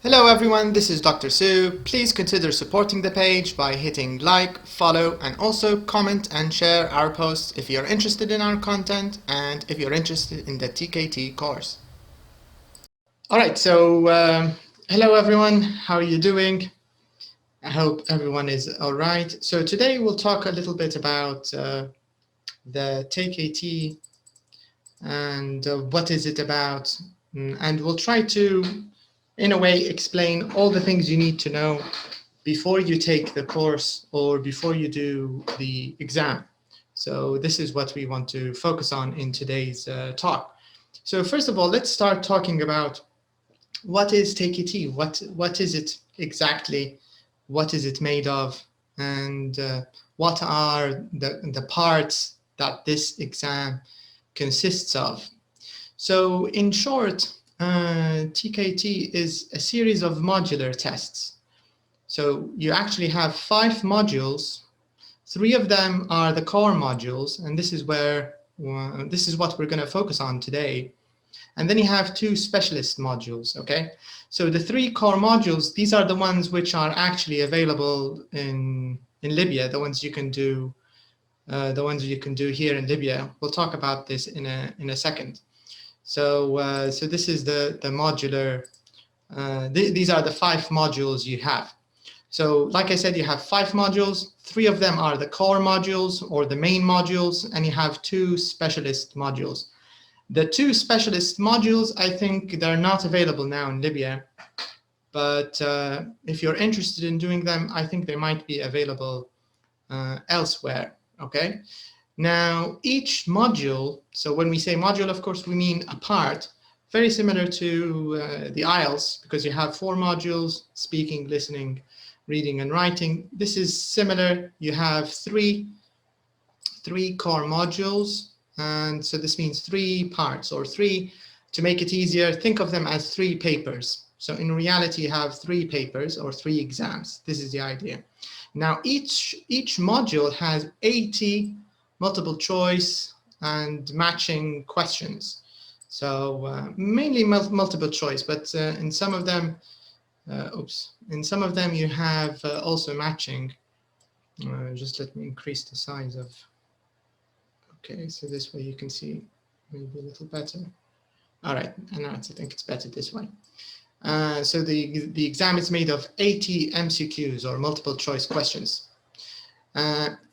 Hello everyone, this is Dr. Sue. Please consider supporting the page by hitting like, follow, and also comment and share our posts if you're interested in our content and if you're interested in the TKT course. Alright, so hello everyone, how are you doing? I hope everyone is alright. So today we'll talk a little bit about the TKT and what is it about, and we'll try to in a way explain all the things you need to know before you take the course or before you do the exam. So this is what we want to focus on in today's talk. So first of all, let's start talking about what is TKT, what is it exactly, what is it made of, and what are the parts that this exam consists of. So in short, TKT is a series of modular tests. So you actually have 5 modules. 3 of them are the core modules, and this is what we're going to focus on today. And then you have 2 specialist modules, okay? So the 3 core modules, these are the ones which are actually available in Libya, the ones you can do here in Libya. We'll talk about this in a second. So this is the modular, these are the 5 modules you have. So like I said, you have 5 modules, 3 of them are the core modules or the main modules, and you have 2 specialist modules. The 2 specialist modules, I think they're not available now in Libya, but if you're interested in doing them, I think they might be available elsewhere, okay? Now, each module, so when we say module, of course, we mean a part, very similar to the IELTS, because you have 4 modules, speaking, listening, reading, and writing. This is similar. You have three core modules, and so this means 3 parts, or 3, to make it easier, think of them as 3 papers. So in reality, you have 3 papers or 3 exams. This is the idea. Now, each module has 80 multiple choice and matching questions. So mainly multiple choice, but in some of them, you have also matching. Just let me increase the size of. Okay, so this way you can see maybe a little better. All right, and I think it's better this way. So the exam is made of 80 MCQs or multiple choice questions.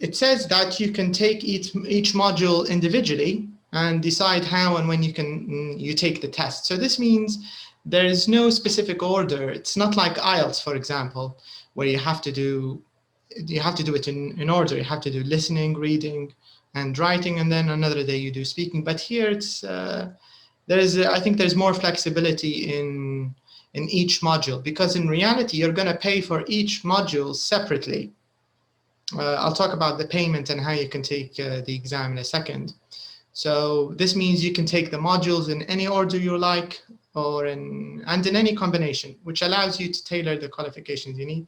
It says that you can take each module individually and decide how and when you take the test. So this means there is no specific order. It's not like IELTS, for example, where you have to do it in order. You have to do listening, reading, and writing, and then another day you do speaking. But here it's I think there's more flexibility in each module, because in reality you're going to pay for each module separately. I'll talk about the payment and how you can take the exam in a second. So this means you can take the modules in any order you like, and in any combination, which allows you to tailor the qualifications you need.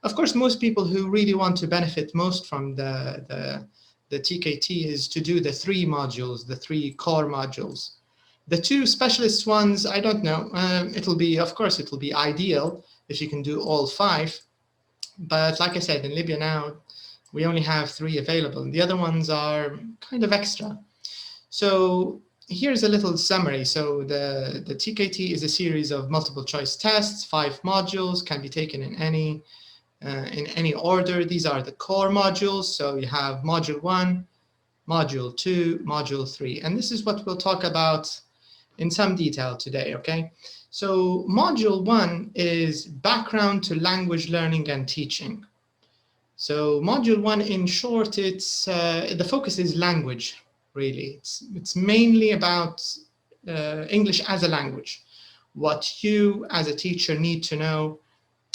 Of course, most people who really want to benefit most from the TKT is to do the 3 modules, the 3 core modules. The 2 specialist ones, I don't know. It'll be ideal if you can do all 5. But like I said, in Libya now, we only have 3 available. The other ones are kind of extra. So here's a little summary. So the TKT is a series of multiple choice tests, 5 modules, can be taken in any order. These are the core modules. So you have module 1, module 2, module 3. And this is what we'll talk about in some detail today, okay? So module 1 is background to language learning and teaching. So module 1, in short, it's the focus is language, really. It's mainly about English as a language, what you as a teacher need to know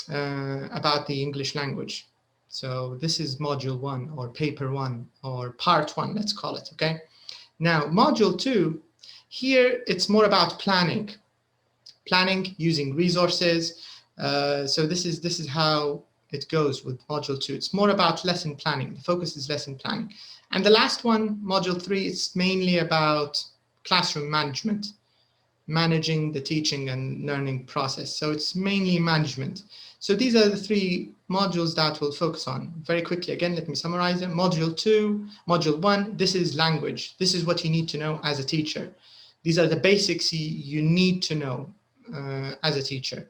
about the English language. So this is module 1 or paper 1 or part 1, let's call it, okay? Now, module 2, here it's more about planning using resources. So this is how it goes with module 2. It's more about lesson planning. The focus is lesson planning. And the last one, module 3, it's mainly about classroom management. managing the teaching and learning process. So it's mainly management. So these are the 3 modules that we'll focus on. Very quickly, again, let me summarize them. Module 1, this is language. This is what you need to know as a teacher. These are the basics you need to know as a teacher.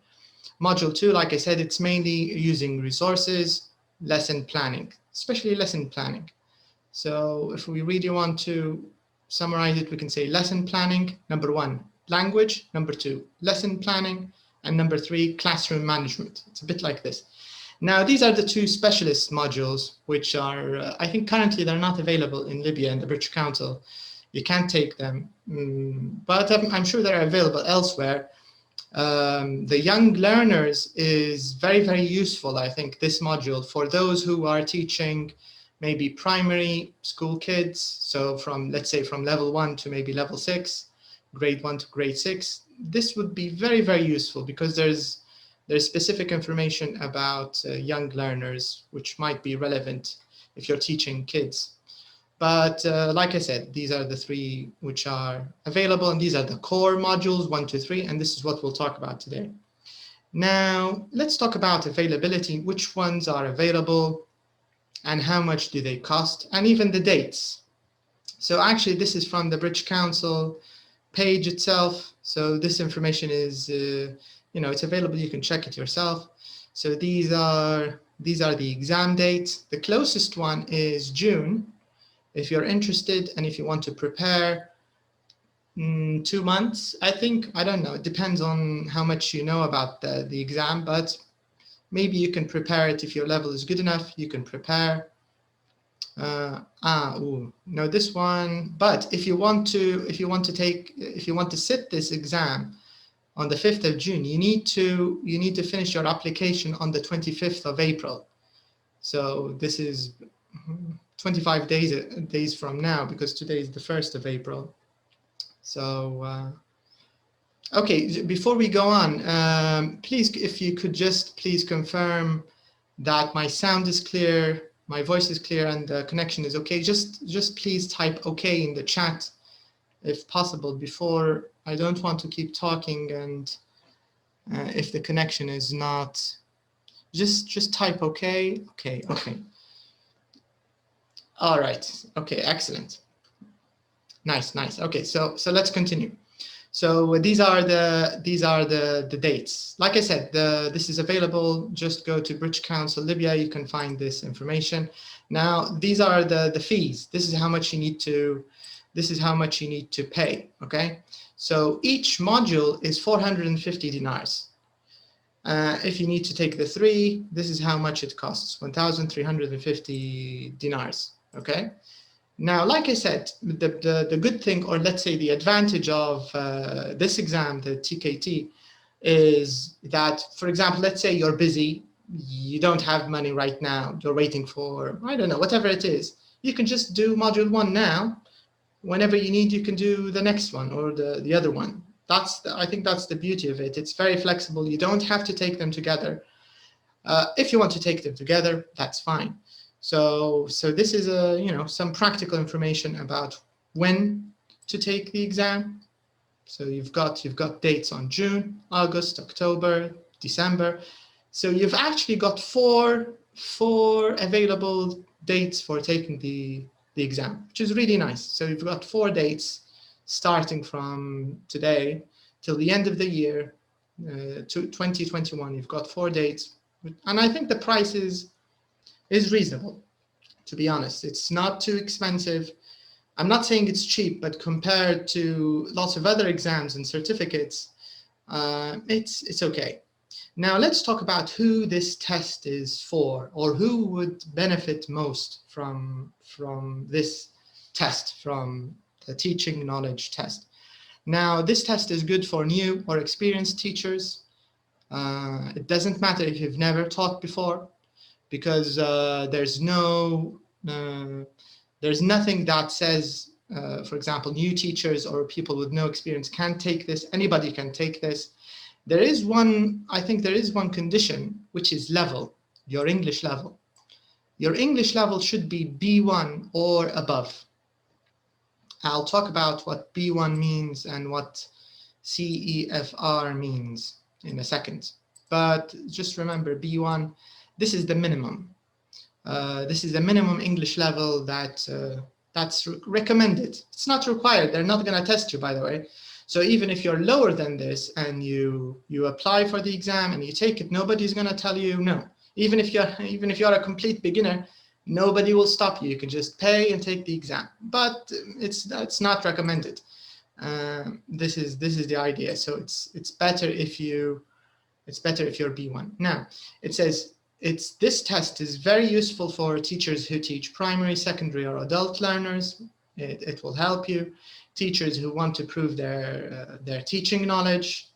Module 2, like I said, it's mainly using resources, lesson planning, especially lesson planning. So if we really want to summarize it, we can say lesson planning, number 1, language, number 2, lesson planning, and number 3, classroom management. It's a bit like this. Now, these are the 2 specialist modules, which are, I think currently they're not available in Libya and the British Council. You can't take them, but I'm sure they're available elsewhere. The young learners is very, very useful, I think, this module for those who are teaching maybe primary school kids. So from, let's say, from level 1 to maybe level 6, grade 1 to grade 6. This would be very, very useful because there's specific information about young learners, which might be relevant if you're teaching kids. But like I said, these are the 3 which are available, and these are the core modules 1 to 3, and this is what we'll talk about today. Now, let's talk about availability, which ones are available and how much do they cost, and even the dates. So actually, this is from the British Council page itself. So this information is, it's available. You can check it yourself. So these are the exam dates. The closest one is June. If you're interested and if you want to prepare 2 months, I think, I don't know, it depends on how much you know about the exam, but maybe you can prepare it if your level is good enough, you can prepare. No, this one, but if you want to sit this exam on the 5th of June, you need to finish your application on the 25th of April. So this is 25 days from now, because today is the 1st of April. So, okay, before we go on, please, if you could just please confirm that my sound is clear, my voice is clear, and the connection is okay. Just please type okay in the chat, if possible, before. I don't want to keep talking, and if the connection is not, just type okay. Okay. All right. Okay. Excellent. Nice. Okay. So let's continue. So these are the dates. Like I said, this is available. Just go to British Council Libya. You can find this information. Now these are the fees. This is how much you need to pay. Okay. So each module is 450 dinars. If you need to take the 3, this is how much it costs, 1,350 dinars. Okay. Now, like I said, the good thing, or let's say the advantage of this exam, the TKT, is that, for example, let's say you're busy, you don't have money right now, you're waiting for, I don't know, whatever it is, you can just do module 1 now. Whenever you need, you can do the next one or the other one. I think that's the beauty of it. It's very flexible. You don't have to take them together. If you want to take them together, that's fine. So this is some practical information about when to take the exam. So you've got dates on June, August, October, December. So you've actually got four available dates for taking the exam, which is really nice. So you've got 4 dates starting from today till the end of the year, 2021. You've got 4 dates, and I think the price is reasonable, to be honest. It's not too expensive. I'm not saying it's cheap, but compared to lots of other exams and certificates, it's okay. Now let's talk about who this test is for, or who would benefit most from this test, from the teaching knowledge test. Now this test is good for new or experienced teachers. It doesn't matter if you've never taught before, because there's nothing that says, for example, new teachers or people with no experience can't take this. Anybody can take this. I think there is one condition, which is level, your English level. Your English level should be B1 or above. I'll talk about what B1 means and what CEFR means in a second. But just remember, B1, this is the minimum. This is the minimum English level that's recommended. It's not required. They're not going to test you, by the way. So even if you're lower than this and you apply for the exam and you take it, nobody's going to tell you no. Even if you're a complete beginner, nobody will stop you. You can just pay and take the exam. But it's not recommended. This is the idea. So it's better if you're B1. Now it says this test is very useful for teachers who teach primary, secondary, or adult learners. It will help you. Teachers who want to prove their teaching knowledge.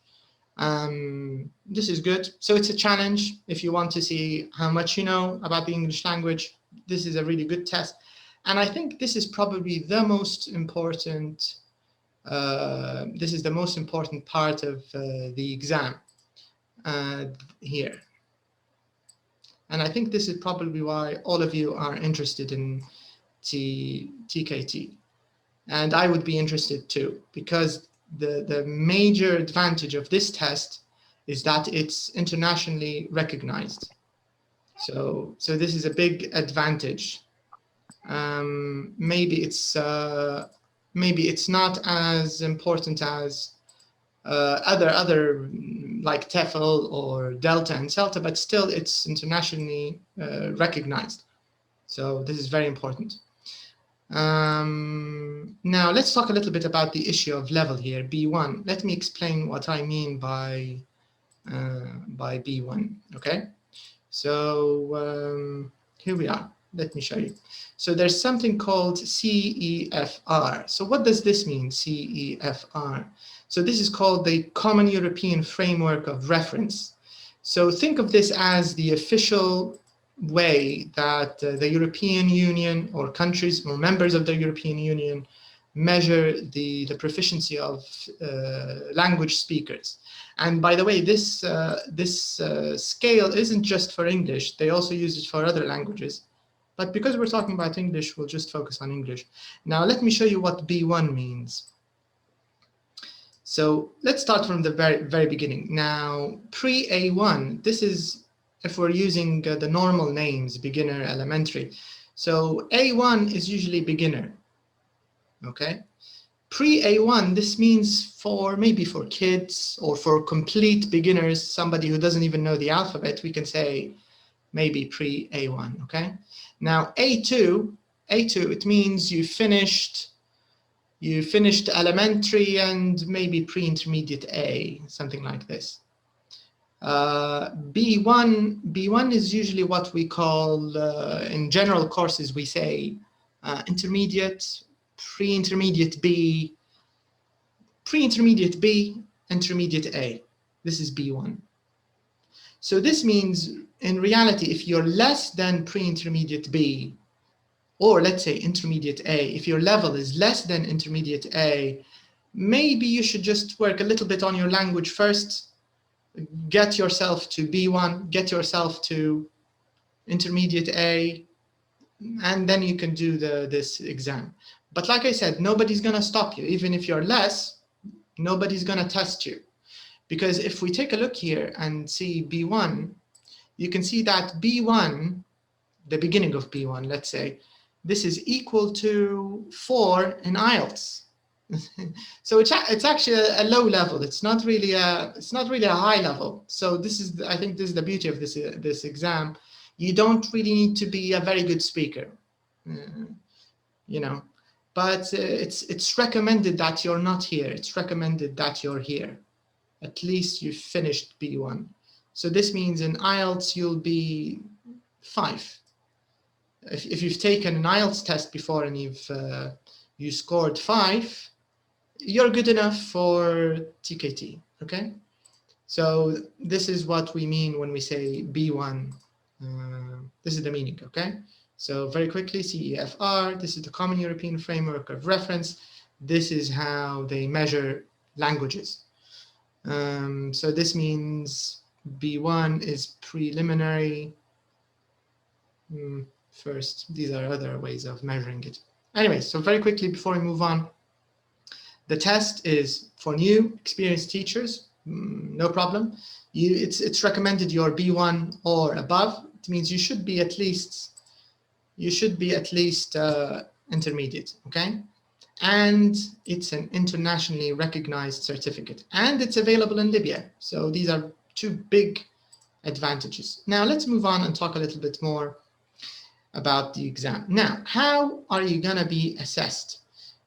This is good. So it's a challenge. If you want to see how much you know about the English language, this is a really good test. And I think this is probably the most important. This is the most important part of the exam here. And I think this is probably why all of you are interested in TKT. And I would be interested too, because the major advantage of this test is that it's internationally recognized. So this is a big advantage. Maybe it's not as important as other like TEFL or Delta and CELTA, but still it's internationally recognized. So this is very important. Now let's talk a little bit about the issue of level here, B1. Let me explain what I mean by B1, okay? So here we are. Let me show you. So there's something called CEFR. So what does this mean, CEFR? So this is called the Common European Framework of Reference. So think of this as the official way that the European Union or countries or members of the European Union measure the proficiency of language speakers. And by the way, this scale isn't just for English. They also use it for other languages. But because we're talking about English, we'll just focus on English. Now, let me show you what B1 means. So let's start from the very beginning. Now, pre-A1, this is if we're using the normal names, beginner, elementary. So A1 is usually beginner, okay? Pre-A1, this means maybe for kids or for complete beginners, somebody who doesn't even know the alphabet, we can say maybe pre-A1, okay? Now A2, it means you finished elementary and maybe pre-intermediate A, something like this. B1 is usually what we call, in general courses, we say intermediate, pre-intermediate B, intermediate A. This is B1. So this means, in reality, if you're less than pre-intermediate B, or let's say intermediate A, if your level is less than intermediate A, maybe you should just work a little bit on your language first, get yourself to B1, get yourself to intermediate A, and then you can do this exam. But like I said, nobody's going to stop you. Even if you're less, nobody's going to test you. Because if we take a look here and see B1, you can see that B1, the beginning of B1, let's say, this is equal to 4 in IELTS. So it's actually a low level. It's not really a high level. So I think this is the beauty of this exam. You don't really need to be a very good speaker, you know. But it's recommended that you're not here. It's recommended that you're here. At least you finished B1. So this means in IELTS you'll be 5. If you've taken an IELTS test before and you scored 5, you're good enough for TKT, okay? So this is what we mean when we say B1. This is the meaning, okay? So very quickly, CEFR, this is the Common European Framework of Reference. This is how they measure languages. So this means B1 is preliminary. First, these are other ways of measuring it. Anyway, so very quickly before we move on, The test is for new experienced teachers, no problem. It's recommended you're B1 or above. It means you should be at least intermediate, okay? And it's an internationally recognized certificate, and it's available in Libya. So these are two big advantages. Now let's move on and talk a little bit more about the exam. Now, how are you gonna be assessed?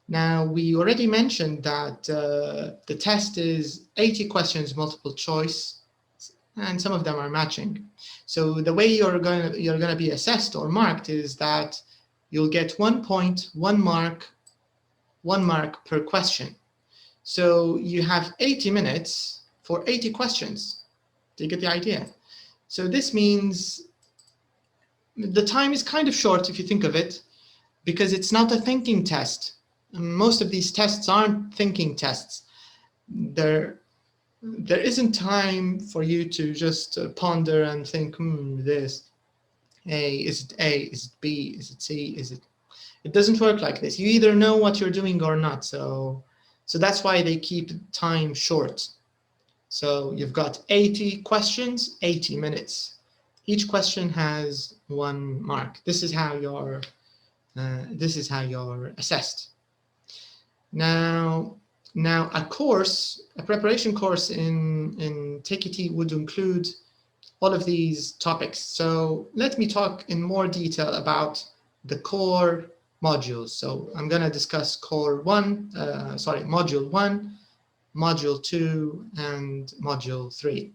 Now, we already mentioned that the test is 80 questions, multiple choice, and some of them are matching. So the way you're gonna be assessed or marked is that you'll get 1 point, 1 mark per question. So you have 80 minutes for 80 questions. Do you get the idea? So this means the time is kind of short if you think of it, because it's not a thinking test. Most of these tests aren't thinking tests. There isn't time for you to just ponder and think, this, is it A, is it B, is it C, is it... It doesn't work like this. You either know what you're doing or not. So that's why they keep time short. So you've got 80 questions, 80 minutes. Each question has 1 mark. This is how you're assessed. Now a preparation course in TKT would include all of these topics. So let me talk in more detail about the core modules. So I'm going to discuss module 1, module 2, and module 3.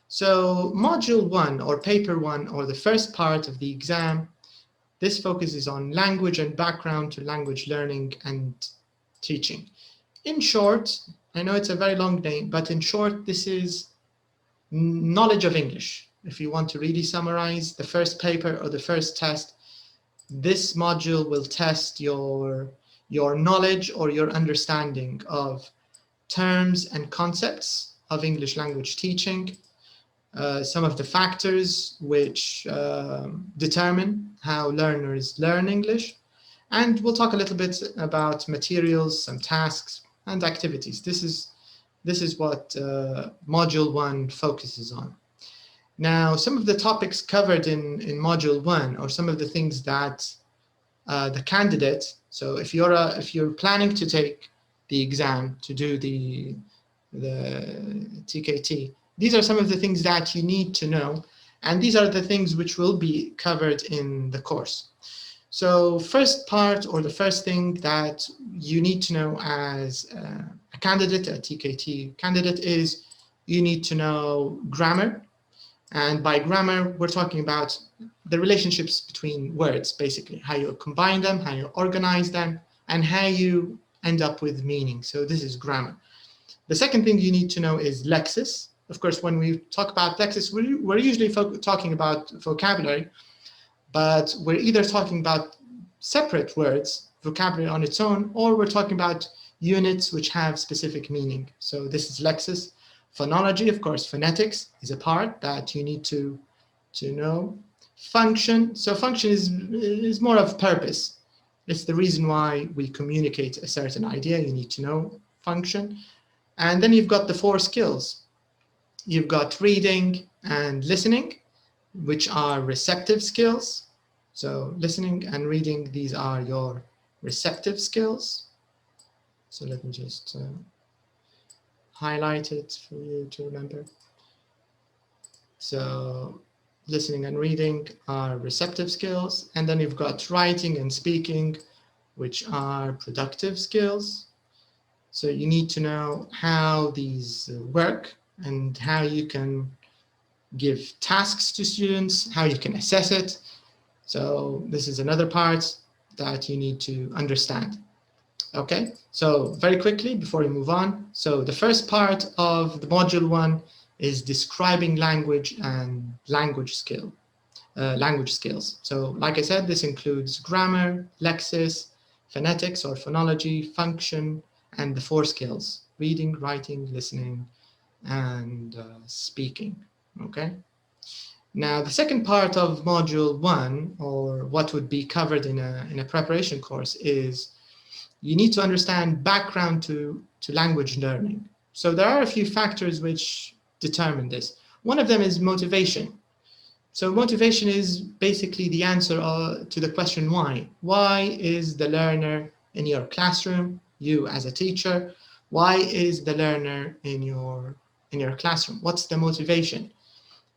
So module 1 or paper 1, or the first part of the exam, this focuses on language and background to language learning and teaching. In short, I know it's a very long name, but in short, this is knowledge of English. If you want to really summarize the first paper or the first test, this module will test your knowledge or your understanding of terms and concepts of English language teaching, some of the factors which determine how learners learn English, and we'll talk a little bit about materials, some tasks, and activities. This is what module 1 focuses on. Now, some of the topics covered in module 1, or some of the things that the candidate, so if you're planning to take the exam to do the TKT, these are some of the things that you need to know, and these are the things which will be covered in the course. So first part, or the first thing that you need to know as a candidate, a TKT candidate, is you need to know grammar. And by grammar, we're talking about the relationships between words, basically, how you combine them, how you organize them, and how you end up with meaning. So this is grammar. The second thing you need to know is lexis. Of course, when we talk about lexis, we're usually talking about vocabulary, but we're either talking about separate words, vocabulary on its own, or we're talking about units which have specific meaning. So this is lexis. Phonology, of course, phonetics is a part that you need to know. Function, so function is more of purpose. It's the reason why we communicate a certain idea. You need to know function. And then you've got the 4 skills. You've got reading and listening, which are receptive skills. So listening and reading, these are your receptive skills. So let me just highlight it for you to remember. So listening and reading are receptive skills. And then you've got writing and speaking, which are productive skills. So you need to know how these work and how you can give tasks to students, how you can assess it. So this is another part that you need to understand. Okay, so very quickly before we move on. So the first part of the module 1 is describing language and language skills. So like I said, this includes grammar, lexis, phonetics or phonology, function, and the 4 skills: reading, writing, listening, and speaking. Okay. Now, the second part of module 1, or what would be covered in a preparation course, is you need to understand background to language learning. So there are a few factors which determine this. One of them is motivation. So motivation is basically the answer to the question why. Why is the learner in your classroom, you as a teacher? Why is the learner in your classroom? What's the motivation?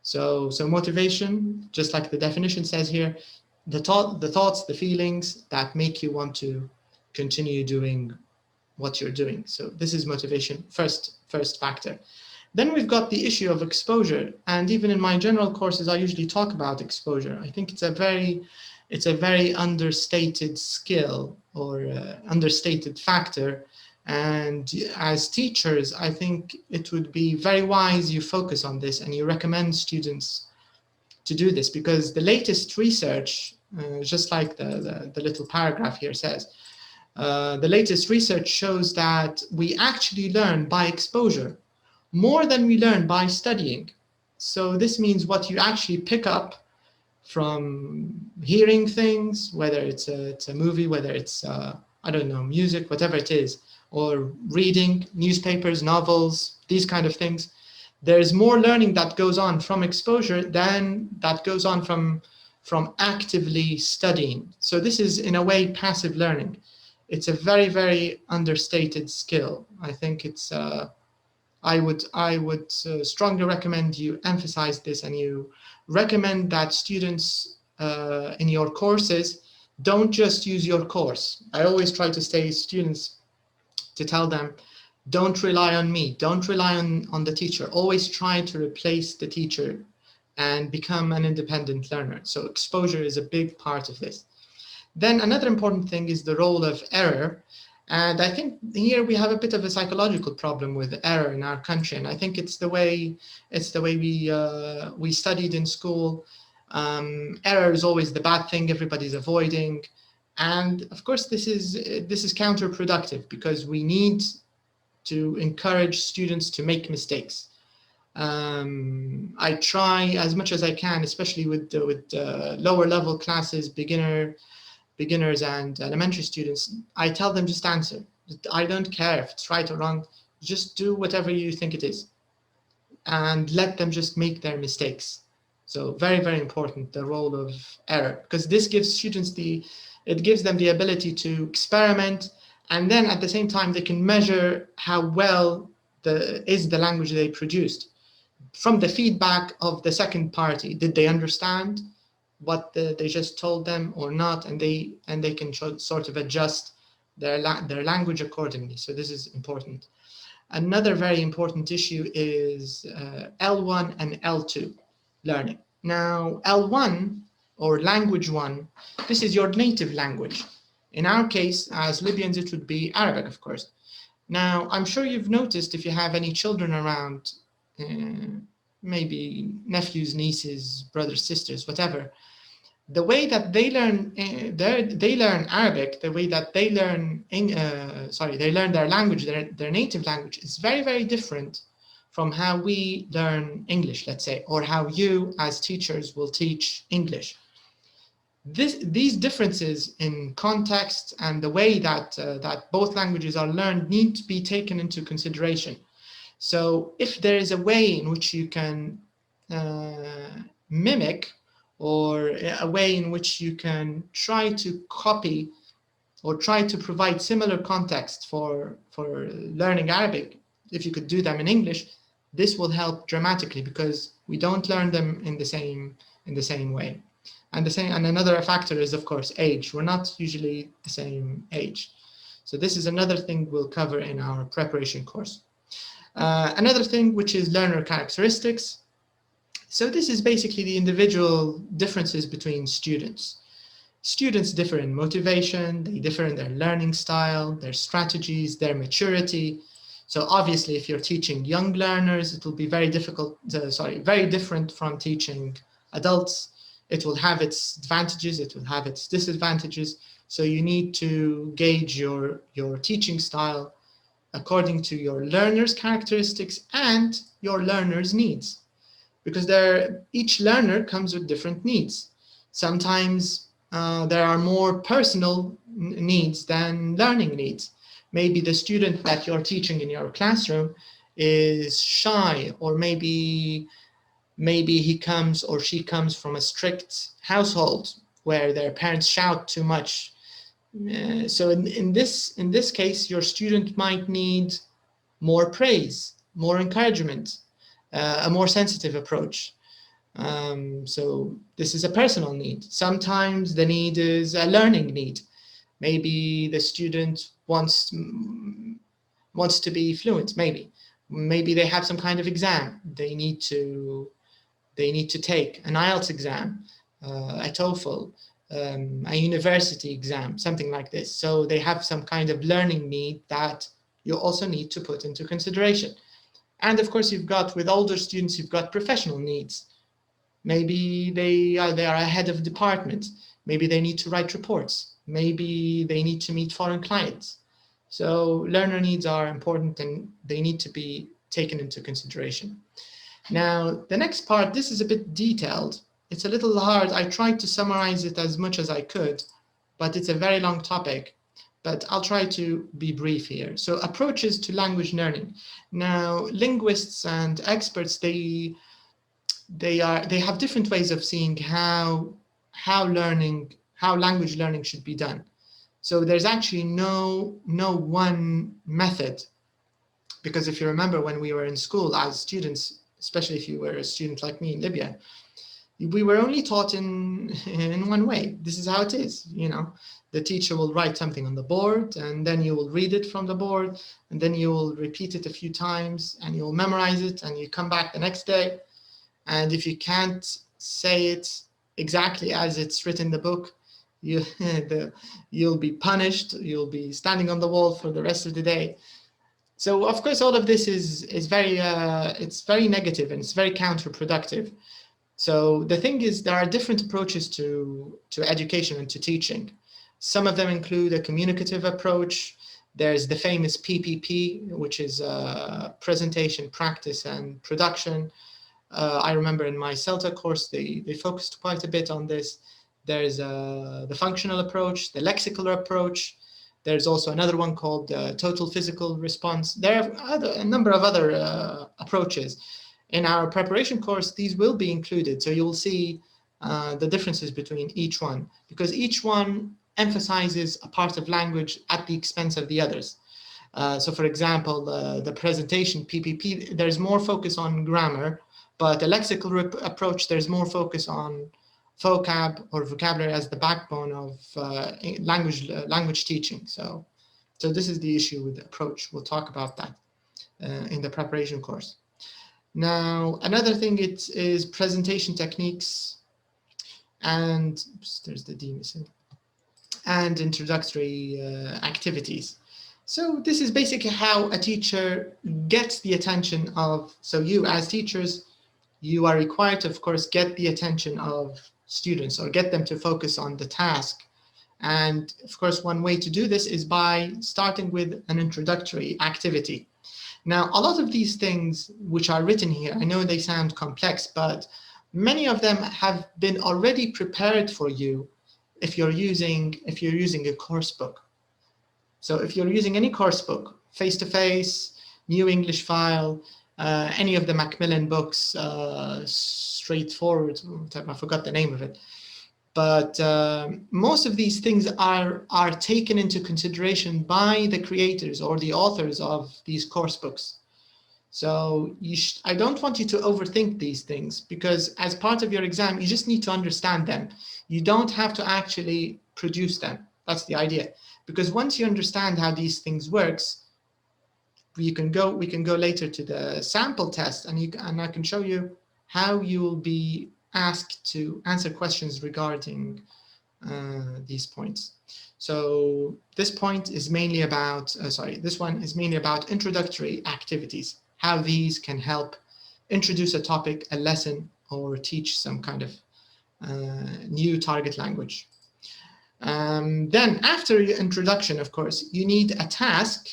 So motivation, just like the definition says here, the thoughts, the feelings that make you want to continue doing what you're doing. So this is motivation, first factor. Then we've got the issue of exposure, and even in my general courses, I usually talk about exposure. I think it's a very understated skill or understated factor. And as teachers, I think it would be very wise you focus on this and you recommend students to do this, because the latest research, just like the little paragraph here says, the latest research shows that we actually learn by exposure more than we learn by studying. So this means what you actually pick up from hearing things, whether it's a movie, whether it's, I don't know, music, whatever it is, or reading newspapers, novels, these kind of things. There's more learning that goes on from exposure than that goes on from actively studying. So this is, in a way, passive learning. It's a very, very understated skill. I think it's, I would strongly recommend you emphasize this, and you recommend that students in your courses don't just use your course. I always try to say students, to tell them, don't rely on me, don't rely on the teacher. Always try to replace the teacher and become an independent learner. So exposure is a big part of this. Then another important thing is the role of error. And I think here we have a bit of a psychological problem with error in our country. And I think it's the way we studied in school. Error is always the bad thing everybody's avoiding. And of course, this is counterproductive, because we need to encourage students to make mistakes. I try as much as I can, especially with lower level classes, beginners and elementary students. I tell them just answer. I don't care if it's right or wrong. Just do whatever you think it is, and let them just make their mistakes. So very, very important, the role of error, because this gives students it gives them the ability to experiment, and then at the same time they can measure how well is the language they produced from the feedback of the second party. Did they understand what they just told them or not? And they can sort of adjust their language accordingly. So this is important. Another very important issue is L1 and L2 learning. Now, L1, or language 1, this is your native language. In our case, as Libyans, it would be Arabic, of course. Now, I'm sure you've noticed, if you have any children around, maybe nephews, nieces, brothers, sisters, whatever, the way that they learn Arabic, the way that they learn their language, their native language, is very, very different from how we learn English, let's say, or how you as teachers will teach English. These differences in context and the way that both languages are learned need to be taken into consideration. So if there is a way in which you can mimic, or a way in which you can try to copy or try to provide similar context for learning Arabic, if you could do them in English, this will help dramatically, because we don't learn them in the same way. And another factor is, of course, age. We're not usually the same age. So this is another thing we'll cover in our preparation course. Another thing, which is learner characteristics. So this is basically the individual differences between students. Students differ in motivation, they differ in their learning style, their strategies, their maturity. So obviously, if you're teaching young learners, it will be very different from teaching adults. It will have its advantages, it will have its disadvantages. So you need to gauge your teaching style according to your learner's characteristics and your learner's needs, because each learner comes with different needs. Sometimes there are more personal needs than learning needs. Maybe the student that you're teaching in your classroom is shy, or maybe he comes or she comes from a strict household where their parents shout too much. So in this case, your student might need more praise, more encouragement, a more sensitive approach. So this is a personal need. Sometimes the need is a learning need. Maybe the student wants to be fluent. Maybe they have some kind of exam they need to take, an IELTS exam, a TOEFL, a university exam, something like this. So they have some kind of learning need that you also need to put into consideration. And of course, with older students, you've got professional needs. Maybe they are a head of department. Maybe they need to write reports. Maybe they need to meet foreign clients. So learner needs are important and they need to be taken into consideration. Now, the next part, this is a bit detailed. It's a little hard. I tried to summarize it as much as I could, but it's a very long topic. But I'll try to be brief here. So approaches to language learning. Now, linguists and experts, they have different ways of seeing how language learning should be done. So there's actually no one method, because if you remember when we were in school as students, especially if you were a student like me in Libya, we were only taught in one way. This is how it is, The teacher will write something on the board, and then you will read it from the board, and then you will repeat it a few times, and you'll memorize it, and you come back the next day. And if you can't say it exactly as it's written in the book, you'll be punished. You'll be standing on the wall for the rest of the day. So of course, all of this is very it's very negative and it's very counterproductive. So the thing is, there are different approaches to education and to teaching. Some of them include a communicative approach. There's the famous PPP, which is presentation, practice, and production. I remember in my CELTA course, they focused quite a bit on this. There's the functional approach, the lexical approach. There's also another one called total physical response. There are a number of other approaches. In our preparation course, these will be included. So you will see the differences between each one, because each one emphasizes a part of language at the expense of the others. So for example, the presentation PPP, there's more focus on grammar, but the lexical approach, there's more focus on vocab or vocabulary as the backbone of language teaching. So this is the issue with the approach. We'll talk about that in the preparation course. Now, another thing is presentation techniques, and there's the D missing, and introductory activities. So this is basically how a teacher gets the attention of, so you as teachers, you are required to, of course, get the attention of students or get them to focus on the task. And of course, one way to do this is by starting with an introductory activity. Now, a lot of these things which are written here, I know they sound complex, but many of them have been already prepared for you if you're using a course book. So if you're using any course book, face-to-face, New English File, any of the Macmillan books, Straightforward, I forgot the name of it. But most of these things are taken into consideration by the creators or the authors of these course books. So I don't want you to overthink these things, because as part of your exam, you just need to understand them. You don't have to actually produce them. That's the idea. Because once you understand how these things works, we can go later to the sample test, and I can show you how you will be asked to answer questions regarding these points. So this point is mainly about, this one is mainly about introductory activities, how these can help introduce a topic, a lesson, or teach some kind of new target language. Then after your introduction, of course, you need a task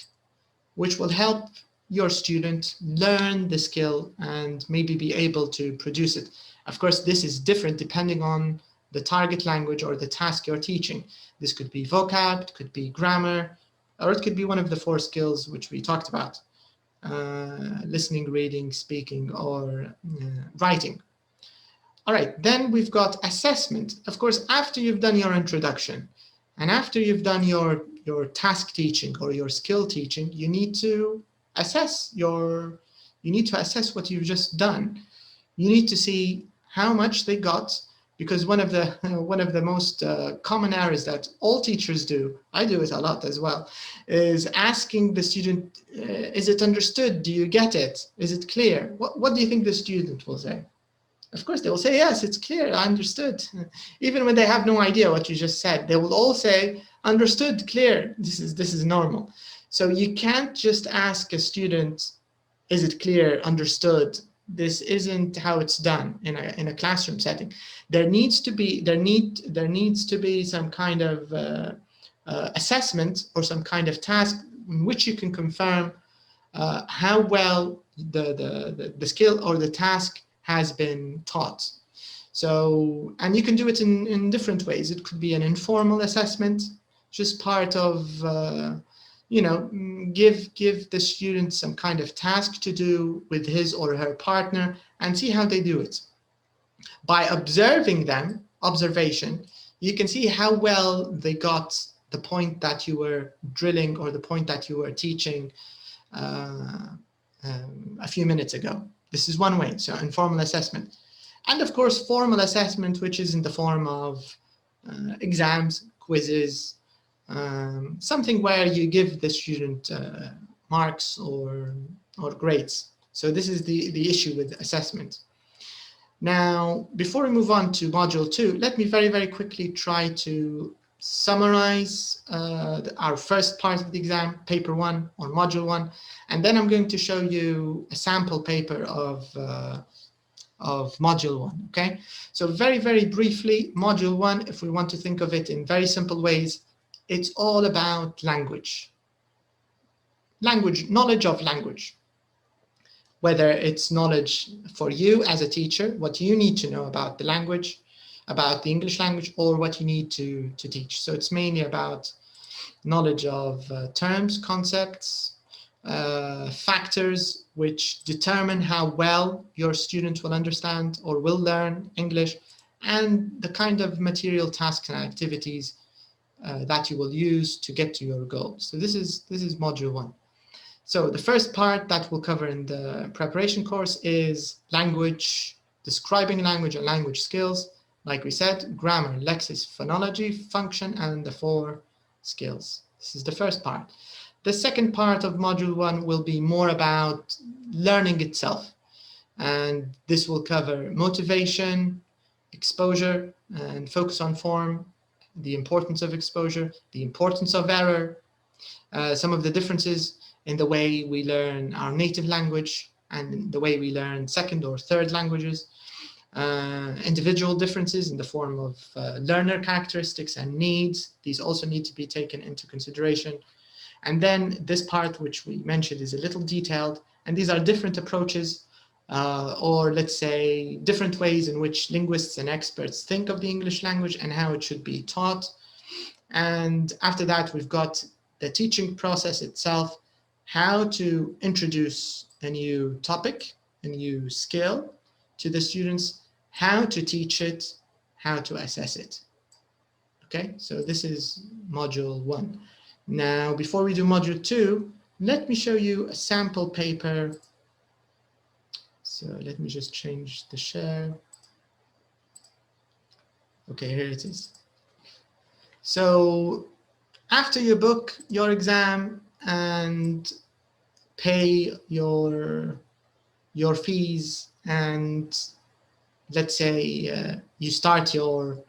which will help your student learn the skill and maybe be able to produce it. Of course, this is different depending on the target language or the task you're teaching. This could be vocab, it could be grammar, or it could be one of the 4 skills which we talked about: listening, reading, speaking, or writing. All right, then we've got assessment. Of course, after you've done your introduction and after you've done your task teaching or your skill teaching, you need to assess what you've just done. You need to see how much they got, because one of the most common errors that all teachers do, I do it a lot as well, is asking the student, is it understood? Do you get it? Is it clear? What do you think the student will say? Of course, they will say, yes, it's clear, I understood. Even when they have no idea what you just said, they will all say, understood, clear, this is normal. So you can't just ask a student, is it clear, understood? This isn't how it's done in a classroom setting. There needs to be some kind of assessment or some kind of task in which you can confirm how well the skill or the task has been taught. So, and you can do it in different ways. It could be an informal assessment, just part of, give the student some kind of task to do with his or her partner and see how they do it. By observing them, observation, you can see how well they got the point that you were drilling or the point that you were teaching a few minutes ago. This is one way, so informal assessment. And of course, formal assessment, which is in the form of exams, quizzes, something where you give the student marks or grades. So this is the issue with assessment. Now, before we move on to module 2, let me very, very quickly try to summarize our first part of the exam, paper 1 or module 1, and then I'm going to show you a sample paper of module 1, okay? So very, very briefly, module 1, if we want to think of it in very simple ways, it's all about language. Knowledge of language. Whether it's knowledge for you as a teacher, what you need to know about the language, about the English language, or what you need to teach. So it's mainly about knowledge of terms, concepts, factors which determine how well your student will understand or will learn English, and the kind of material tasks and activities that you will use to get to your goal. So this is module 1. So the first part that we'll cover in the preparation course is language, describing language and language skills. Like we said, grammar, lexis, phonology, function, and the 4 skills. This is the first part. The second part of module 1 will be more about learning itself. And this will cover motivation, exposure, and focus on form, the importance of exposure, the importance of error, some of the differences in the way we learn our native language and the way we learn second or third languages, individual differences in the form of learner characteristics and needs. These also need to be taken into consideration. And then this part, which we mentioned, is a little detailed, and these are different approaches, or let's say different ways in which linguists and experts think of the English language and how it should be taught. And after that, we've got the teaching process itself, how to introduce a new topic, a new skill to the students, how to teach it, how to assess it. Okay, so this is module 1. Now, before we do module 2, let me show you a sample paper. So let me just change the share. Okay, here it is. So after you book your exam and pay your fees, and let's say you start your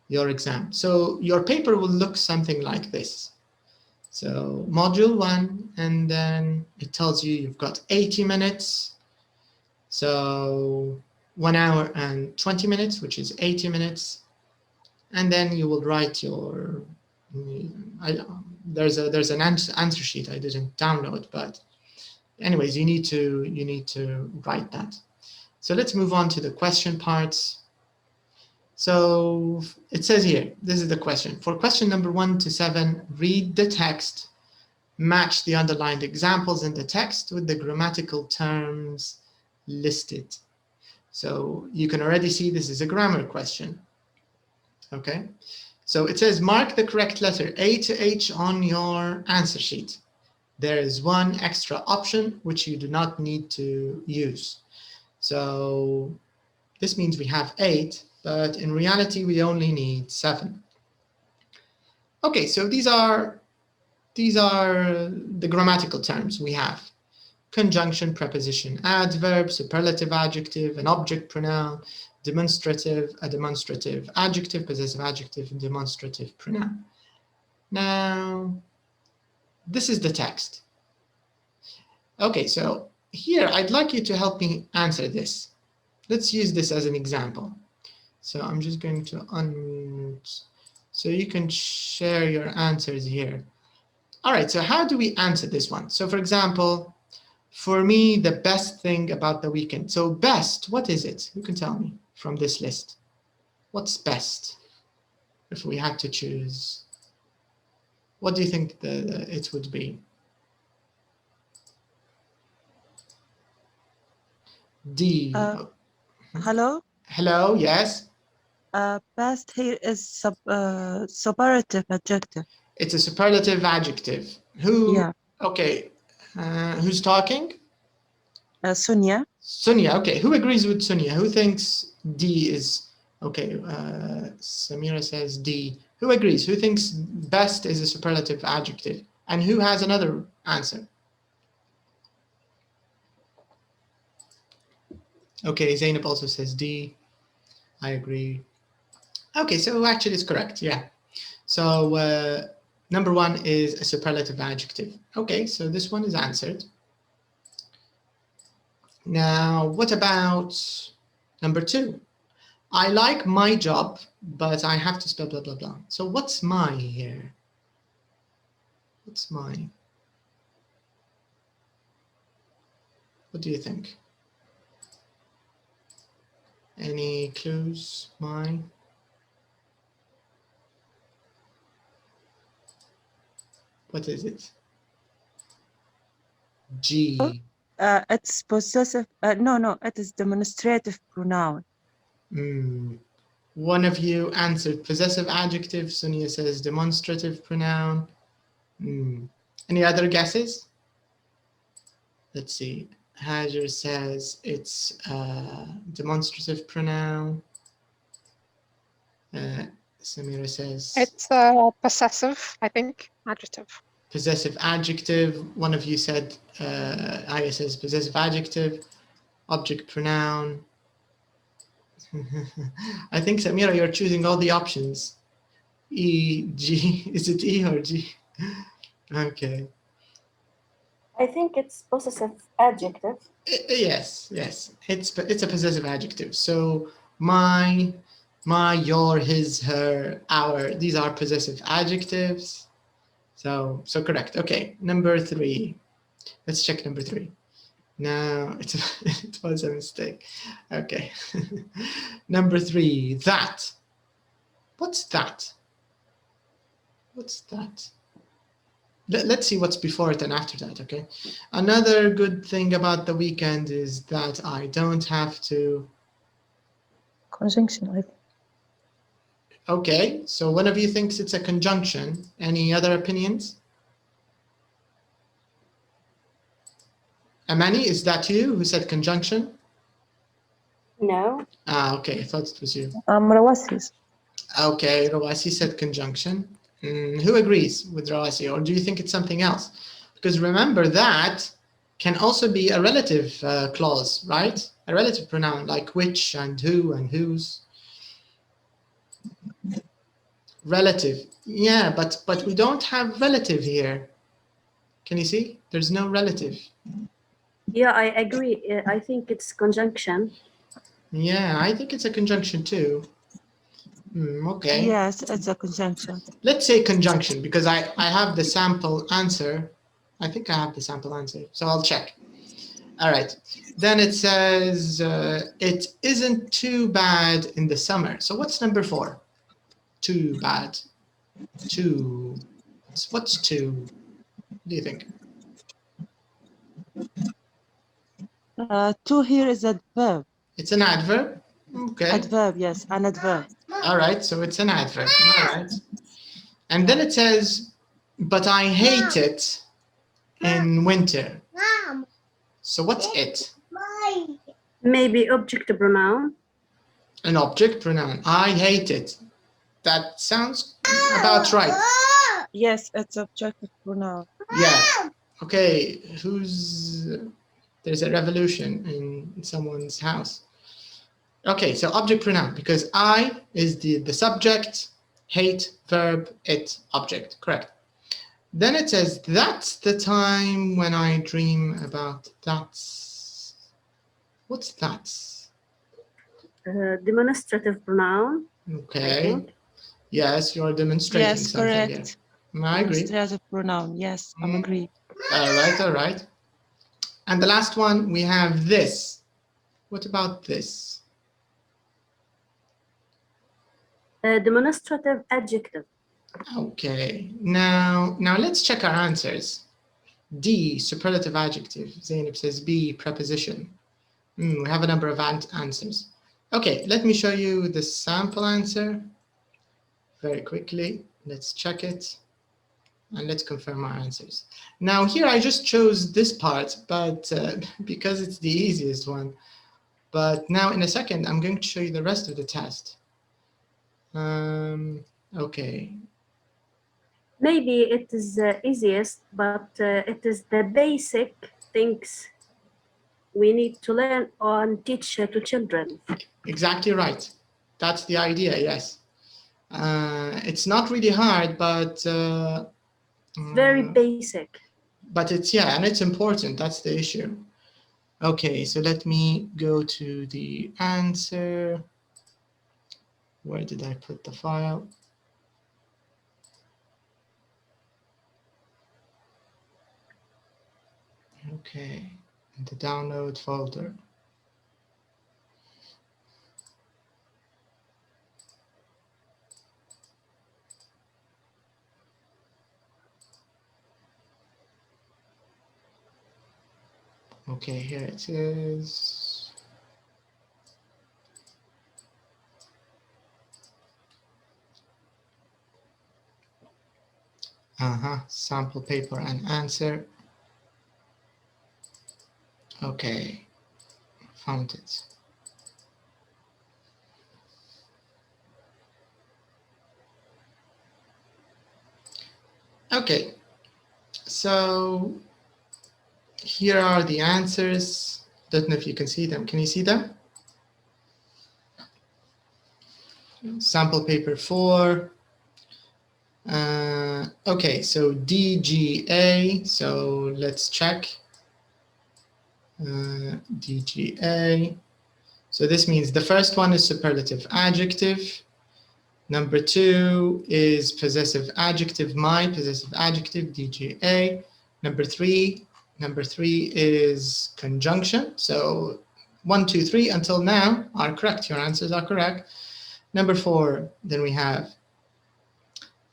exam. So your paper will look something like this. So module 1, and then it tells you you've got 80 minutes. So 1 hour and 20 minutes, which is 80 minutes. And then you will write your, there's an answer sheet I didn't download, but anyways, you need to write that. So let's move on to the question parts. So it says here, this is the question. For question number 1 to 7, read the text Match the underlined examples in the text with the grammatical terms listed. So you can already see this is a grammar question. Okay, so it says mark the correct letter A to H on your answer sheet. There is one extra option which you do not need to use. So this means we have 8, but in reality we only need 7. Okay, so these are the grammatical terms we have. Conjunction, preposition, adverb, superlative adjective, an object pronoun, demonstrative, a demonstrative adjective, possessive adjective, and demonstrative pronoun. Now, this is the text. Okay, so here I'd like you to help me answer this. Let's use this as an example. So I'm just going to unmute so you can share your answers here. All right, so how do we answer this one? So for example, for me, the best thing about the weekend. So best, what is it? Who can tell me from this list? What's best? If we had to choose, what do you think it would be? D. Hello? Hello, yes? Best here is superlative adjective. It's a superlative adjective. Who? Yeah. Okay, who's talking? Sonia. Sonia, okay. Who agrees with Sonia? Who thinks D is, okay, Samira says D. Who agrees? Who thinks best is a superlative adjective? And who has another answer? Okay, Zainab also says D. I agree. Okay, so actually it's correct, yeah. So number 1 is a superlative adjective. Okay, so this one is answered. Now, what about number 2? I like my job, but I have to spell blah, blah, blah. So what's my here? What's my? What do you think? Any clues? My? What is it? G. It's possessive. No, it is demonstrative pronoun. One of you answered possessive adjective. Sonia says demonstrative pronoun. Any other guesses? Let's see. Hajar says it's demonstrative pronoun. Samira says it's possessive, I think, adjective. Possessive adjective. One of you said Aya says possessive adjective. Object pronoun. I think Samira, you're choosing all the options. E, G. Is it E or G? Okay. I think it's possessive adjective. Yes. It's a possessive adjective. So my, your, his, her, our. These are possessive adjectives. So correct. Okay. Number 3. Let's check number 3. No, it was a mistake. Okay. Number 3. That. What's that? What's that? Let's see what's before it and after that, okay? Another good thing about the weekend is that I don't have to... Conjunction, I think. Okay, so one of you thinks it's a conjunction. Any other opinions? Amani, is that you who said conjunction? No. Okay, I thought it was you. Rawasi. Okay, Rawasi said conjunction. Who agrees with Rawasi, or do you think it's something else? Because remember, that can also be a relative clause, right? A relative pronoun like which and who and whose. Relative, yeah, but we don't have relative here. Can you see? There's no relative. Yeah, I agree. I think it's conjunction. Yeah, I think it's a conjunction too. Okay. Yes, it's a conjunction. Let's say conjunction because I have the sample answer. I think I have the sample answer, so I'll check. All right. Then it says it isn't too bad in the summer. So what's number 4? Too bad. Too. What's too? What do you think? To here is adverb. It's an adverb. Okay. Adverb, yes, an adverb. All right, so it's an adverb. All right. And then it says, but I hate it in winter. So what's it? Maybe object pronoun. An object pronoun. I hate it. That sounds about right. Yes, it's objective pronoun. Yeah. Okay. There's a revolution in someone's house. Okay, so object pronoun, because I is the subject, hate, verb, it, object. Correct. Then it says, that's the time when I dream about that's. What's that? Demonstrative pronoun. I Okay. think. Yes, you're demonstrating Yes, something correct. here. I agree. Demonstrative pronoun. Yes, I'm agree. All right, all right. And the last one, we have this. What about this? Demonstrative adjective. Okay, now let's check our answers. D, superlative adjective. Zainab says B, preposition. We have a number of answers. Okay, let me show you the sample answer very quickly. Let's check it and let's confirm our answers. Now here I just chose this part, but because it's the easiest one. But now in a second, I'm going to show you the rest of the test. Okay. Maybe it is the easiest, but it is the basic things we need to learn and teach to children. Exactly right. That's the idea, yes. It's not really hard, but Very basic. but it's, yeah, and it's important. That's the issue. Okay, so let me go to the answer. Where did I put the file? Okay, in the download folder. Okay, here it is. Sample paper and answer. Okay, found it. Okay, so here are the answers. Don't know if you can see them. Can you see them? Sample paper 4. Okay, so DGA. So let's check. DGA. So this means the first one is superlative adjective. Number 2 is possessive adjective, my possessive adjective, DGA. Number 3 is conjunction. So 1, 2, 3 until now are correct. Your answers are correct. Number 4, then we have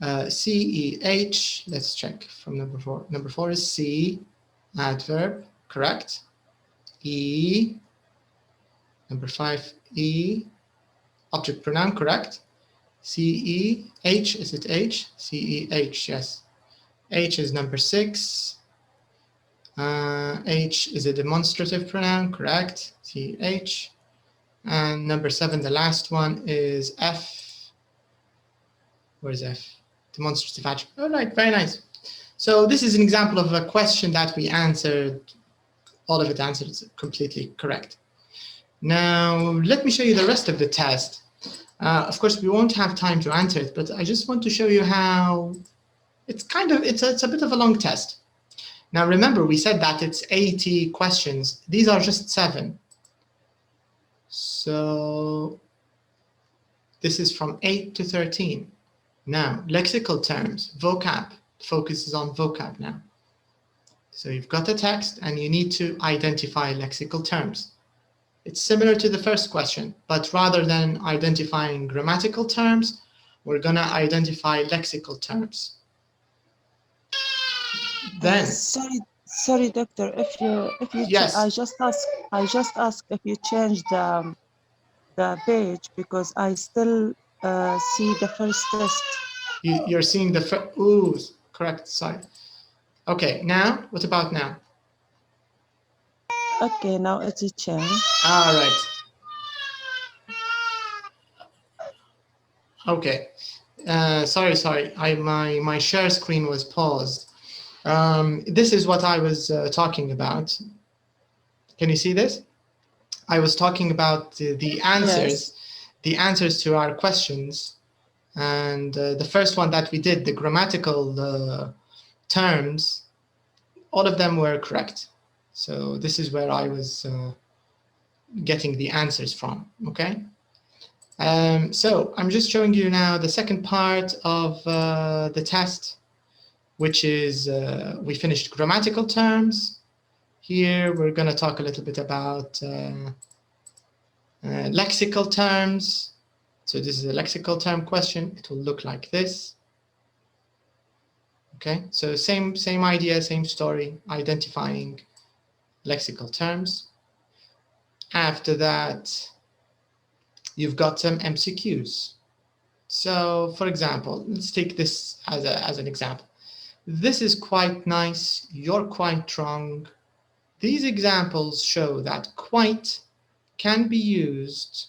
CEH. Let's check from number 4. Number 4 is C, adverb, correct. E, number 5, E, object pronoun, correct. CEH, is it H? CEH, yes. H is number 6. H is a demonstrative pronoun, correct. CH. And number 7, the last one is F. Where's F? Demonstrative adjective. All right, very nice. So this is an example of a question that we answered. All of it answered completely correct. Now, let me show you the rest of the test. Of course, we won't have time to answer it, but I just want to show you how it's a bit of a long test. Now, remember, we said that it's 80 questions. These are just 7. So this is from 8 to 13. Now, lexical terms, vocab, focus is on vocab now. So you've got the text and you need to identify lexical terms. It's similar to the first question, but rather than identifying grammatical terms, we're gonna identify lexical terms. Then, sorry, doctor. If you yes, I just ask if you change the page because I still see the first test. you're seeing the first. Ooh, correct. Sorry. Okay. Now, what about now? Okay, now it's a change. All right. Okay. Sorry. My share screen was paused. This is what I was talking about. Can you see this? I was talking about the answers, the answers to our questions, and the first one that we did, the grammatical terms, all of them were correct. So this is where I was getting the answers from. Okay. So I'm just showing you now the second part of the test, which is we finished grammatical terms. Here we're going to talk a little bit about lexical terms. So this is a lexical term question. It will look like this. Okay, so same idea, same story, identifying lexical terms. After that, you've got some MCQs. So for example, let's take this as an example. This is quite nice, you're quite wrong. These examples show that quite can be used.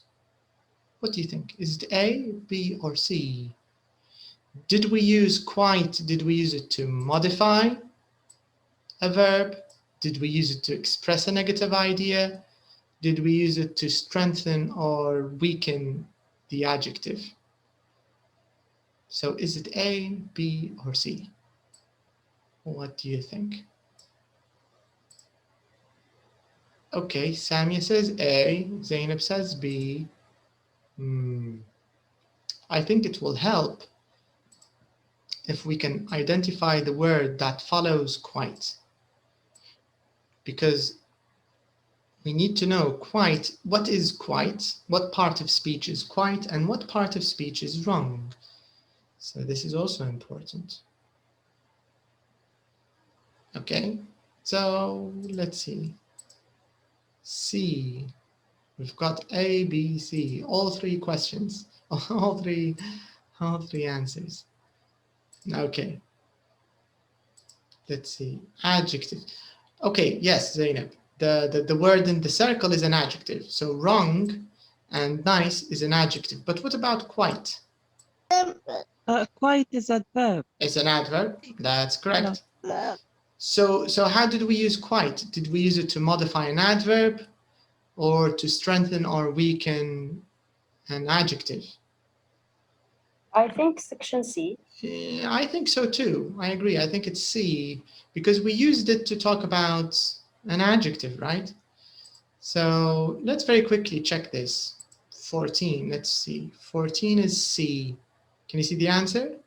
What do you think? Is it A, B, or C? Did we use quite? Did we use it to modify a verb? Did we use it to express a negative idea? Did we use it to strengthen or weaken the adjective? So is it A, B, or C? What do you think? Okay, Samia says A, Zainab says B. I think it will help if we can identify the word that follows quite, because we need to know quite, what is quite, what part of speech is quite, and what part of speech is wrong. So this is also important. Okay, so let's see. C, we've got A, B, C, all three questions, all three answers. Okay, let's see, adjective. Okay, yes, Zainab, the word in the circle is an adjective. So wrong and nice is an adjective. But what about quite? Quite is a verb. It's an adverb. That's correct. No. So how did we use quite? Did we use it to modify an adverb or to strengthen or weaken an adjective? I think section C. I think so too. I agree. I think it's C because we used it to talk about an adjective, right? So let's very quickly check this. 14, let's see. 14 is C. Can you see the answer?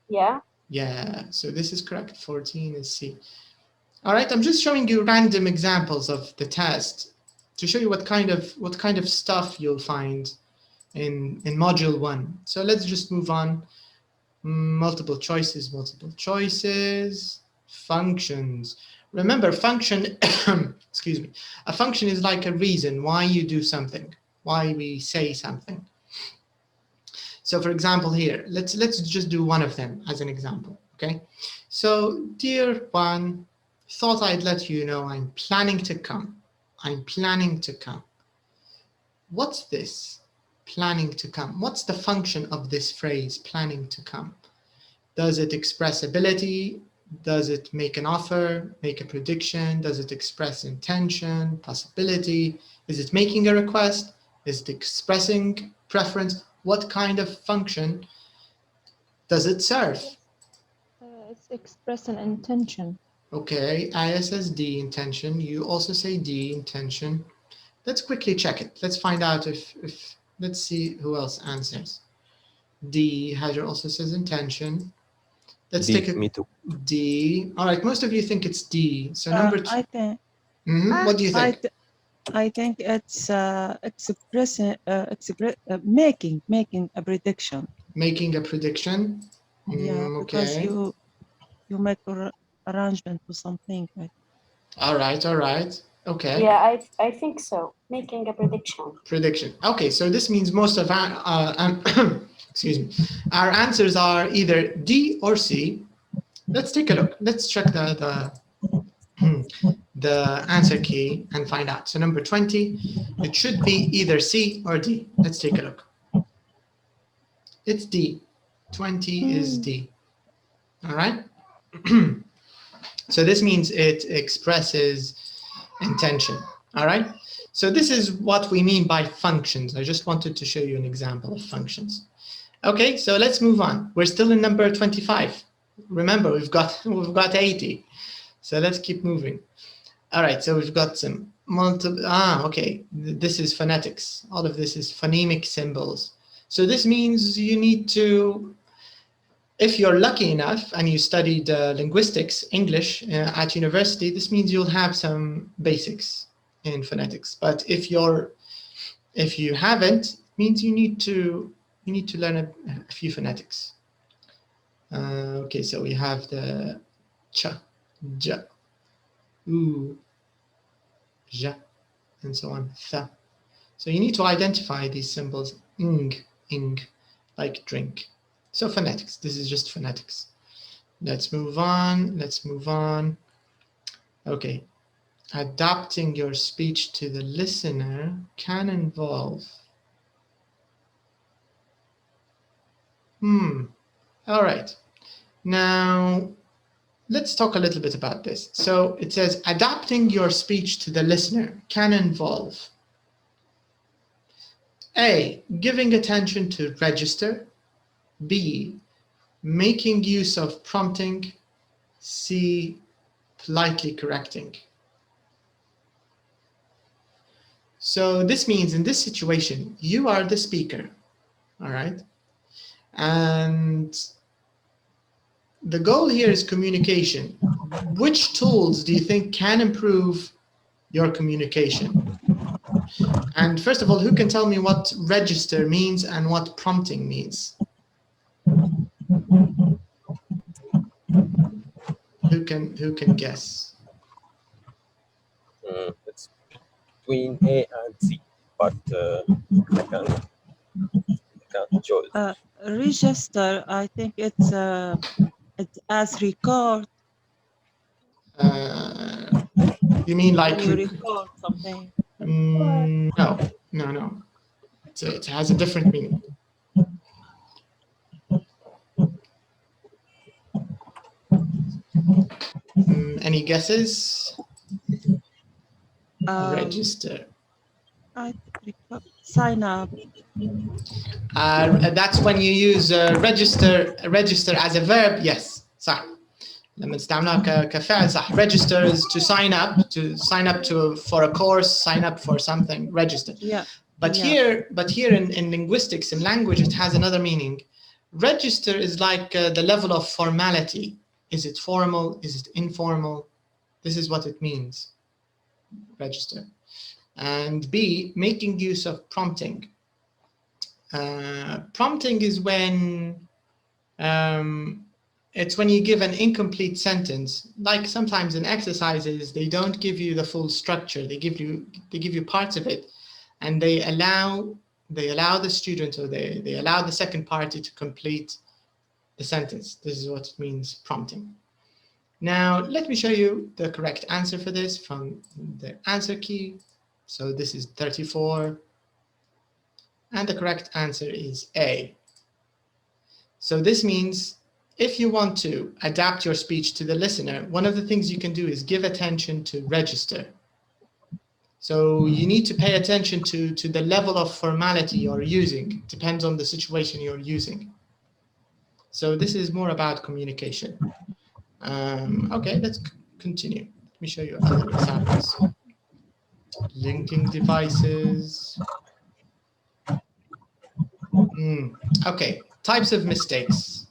Yeah. Yeah, so this is correct. 14 is C. All right, I'm just showing you random examples of the test to show you what kind of stuff you'll find in module 1. So let's just move on. Multiple choices, functions. Remember, function, excuse me, a function is like a reason why you do something, why we say something. So for example here, let's just do one of them as an example, okay? So dear one, thought I'd let you know I'm planning to come. I'm planning to come. What's this? Planning to come. What's the function of this phrase, planning to come? Does it express ability? Does it make an offer, make a prediction? Does it express intention, possibility? Is it making a request? Is it expressing preference? What kind of function does it serve? It's expressing intention. Okay, Aya says D, intention. You also say D, intention. Let's quickly check it. Let's find out if let's see who else answers. D, Hajar also says intention. Let's take it. Me too. D. All right, most of you think it's D. So number 2. I think. What do you think? I think it's making a prediction. Making a prediction. Yeah, because okay. you make arrangement to something. Like, All right, all right. Okay. Yeah, I think so. Making a prediction. Prediction. Okay, so this means most of our excuse me, our answers are either D or C. Let's take a look. Let's check the answer key and find out. So number 20, it should be either C or D. Let's take a look. It's D. 20 is D. All right. So this means it expresses intention. All right. So this is what we mean by functions. I just wanted to show you an example of functions. Okay, so let's move on. We're still in number 25. Remember, we've got 80. So let's keep moving. All right, so we've got some okay. This is phonetics. All of this is phonemic symbols. So this means you need to, if you're lucky enough and you studied linguistics, English at university, this means you'll have some basics in phonetics. But if you haven't, it means you need to learn a few phonetics. Okay, so we have the ch, j, u, ja, and so on, tha. So you need to identify these symbols, ing, like drink. So phonetics, this is just phonetics. Let's move on, Okay, adapting your speech to the listener can involve, all right. Now, let's talk a little bit about this. So it says adapting your speech to the listener can involve A, giving attention to register, B, making use of prompting, C, politely correcting. So this means in this situation, you are the speaker, all right? And the goal here is communication. Which tools do you think can improve your communication? And first of all, who can tell me what register means and what prompting means? Who can guess? It's between A and C, but I can't choose. register, I think it's as record. You mean like You record something? no. It has a different meaning. Any guesses? Register. Sign up. That's when you use register as a verb. Yes, صح. لما نستعملها كفعل صح. Register is to sign up for a course, sign up for something, register. Yeah. But here in linguistics, in language, it has another meaning. Register is like the level of formality. Is it formal? Is it informal? This is what it means. Register. And B, making use of prompting. Prompting is when it's when you give an incomplete sentence. Like sometimes in exercises, they don't give you the full structure. They give you parts of it, and they allow the student, or they allow the second party to complete the sentence. This is what it means, prompting. Now, let me show you the correct answer for this from the answer key. So this is 34. And the correct answer is A. So this means if you want to adapt your speech to the listener, one of the things you can do is give attention to register. So you need to pay attention to the level of formality you're using. It depends on the situation you're using. So this is more about communication. Okay, let's continue. Let me show you other examples. Linking devices. Okay, types of mistakes.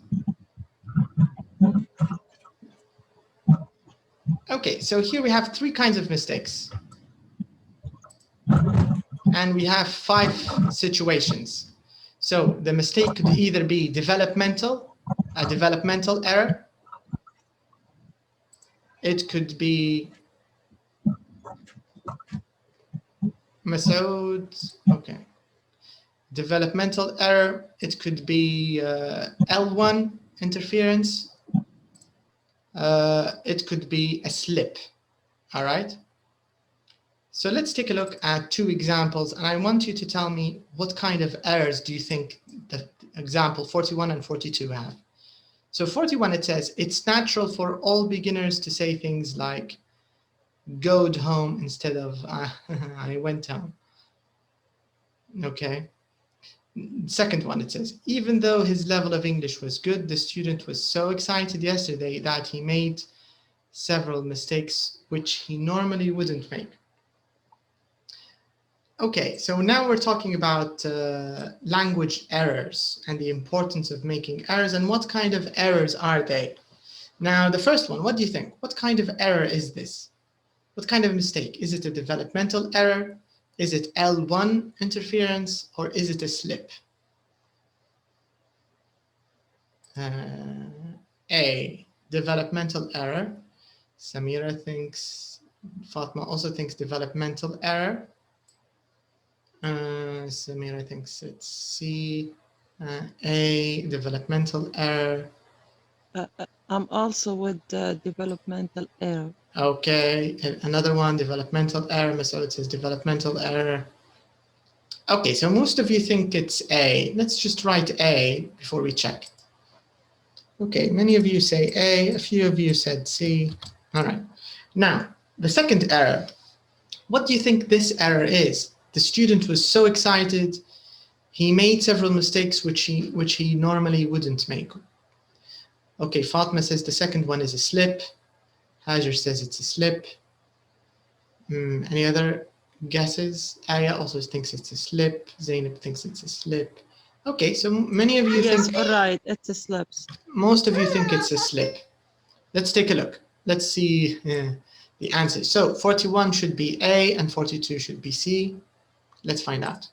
Okay, so here we have 3 kinds of mistakes. And we have 5 situations. So the mistake could either be a developmental error, It could be Masoud. Okay. Developmental error. It could be L1 interference. It could be a slip. All right. So let's take a look at two examples, and I want you to tell me what kind of errors do you think that example 41 and 42 have. So 41, it says, it's natural for all beginners to say things like "goed home" instead of I went home. Okay. Second one, it says, even though his level of English was good, the student was so excited yesterday that he made several mistakes which he normally wouldn't make. Okay, so now we're talking about language errors and the importance of making errors, and what kind of errors are they? Now, the first one, what do you think? What kind of error is this? What kind of mistake? Is it a developmental error? Is it L1 interference, or is it a slip? A, developmental error. Samira thinks, Fatma also thinks developmental error. Samira thinks it's C. A, developmental error. I'm also with the developmental error. Okay, another one, developmental error. Masoud says developmental error. Okay, so most of you think it's A. Let's just write A before we check. Okay, many of you say A, a few of you said C. All right. Now, the second error. What do you think this error is? The student was so excited, he made several mistakes which he normally wouldn't make. Okay, Fatma says the second one is a slip. Hajar says it's a slip. Any other guesses? Aya also thinks it's a slip. Zainab thinks it's a slip. Okay, so many of you think... Yes, all right, it's a slip. Most of you think it's a slip. Let's take a look. Let's see the answers. So 41 should be A and 42 should be C. Let's find out.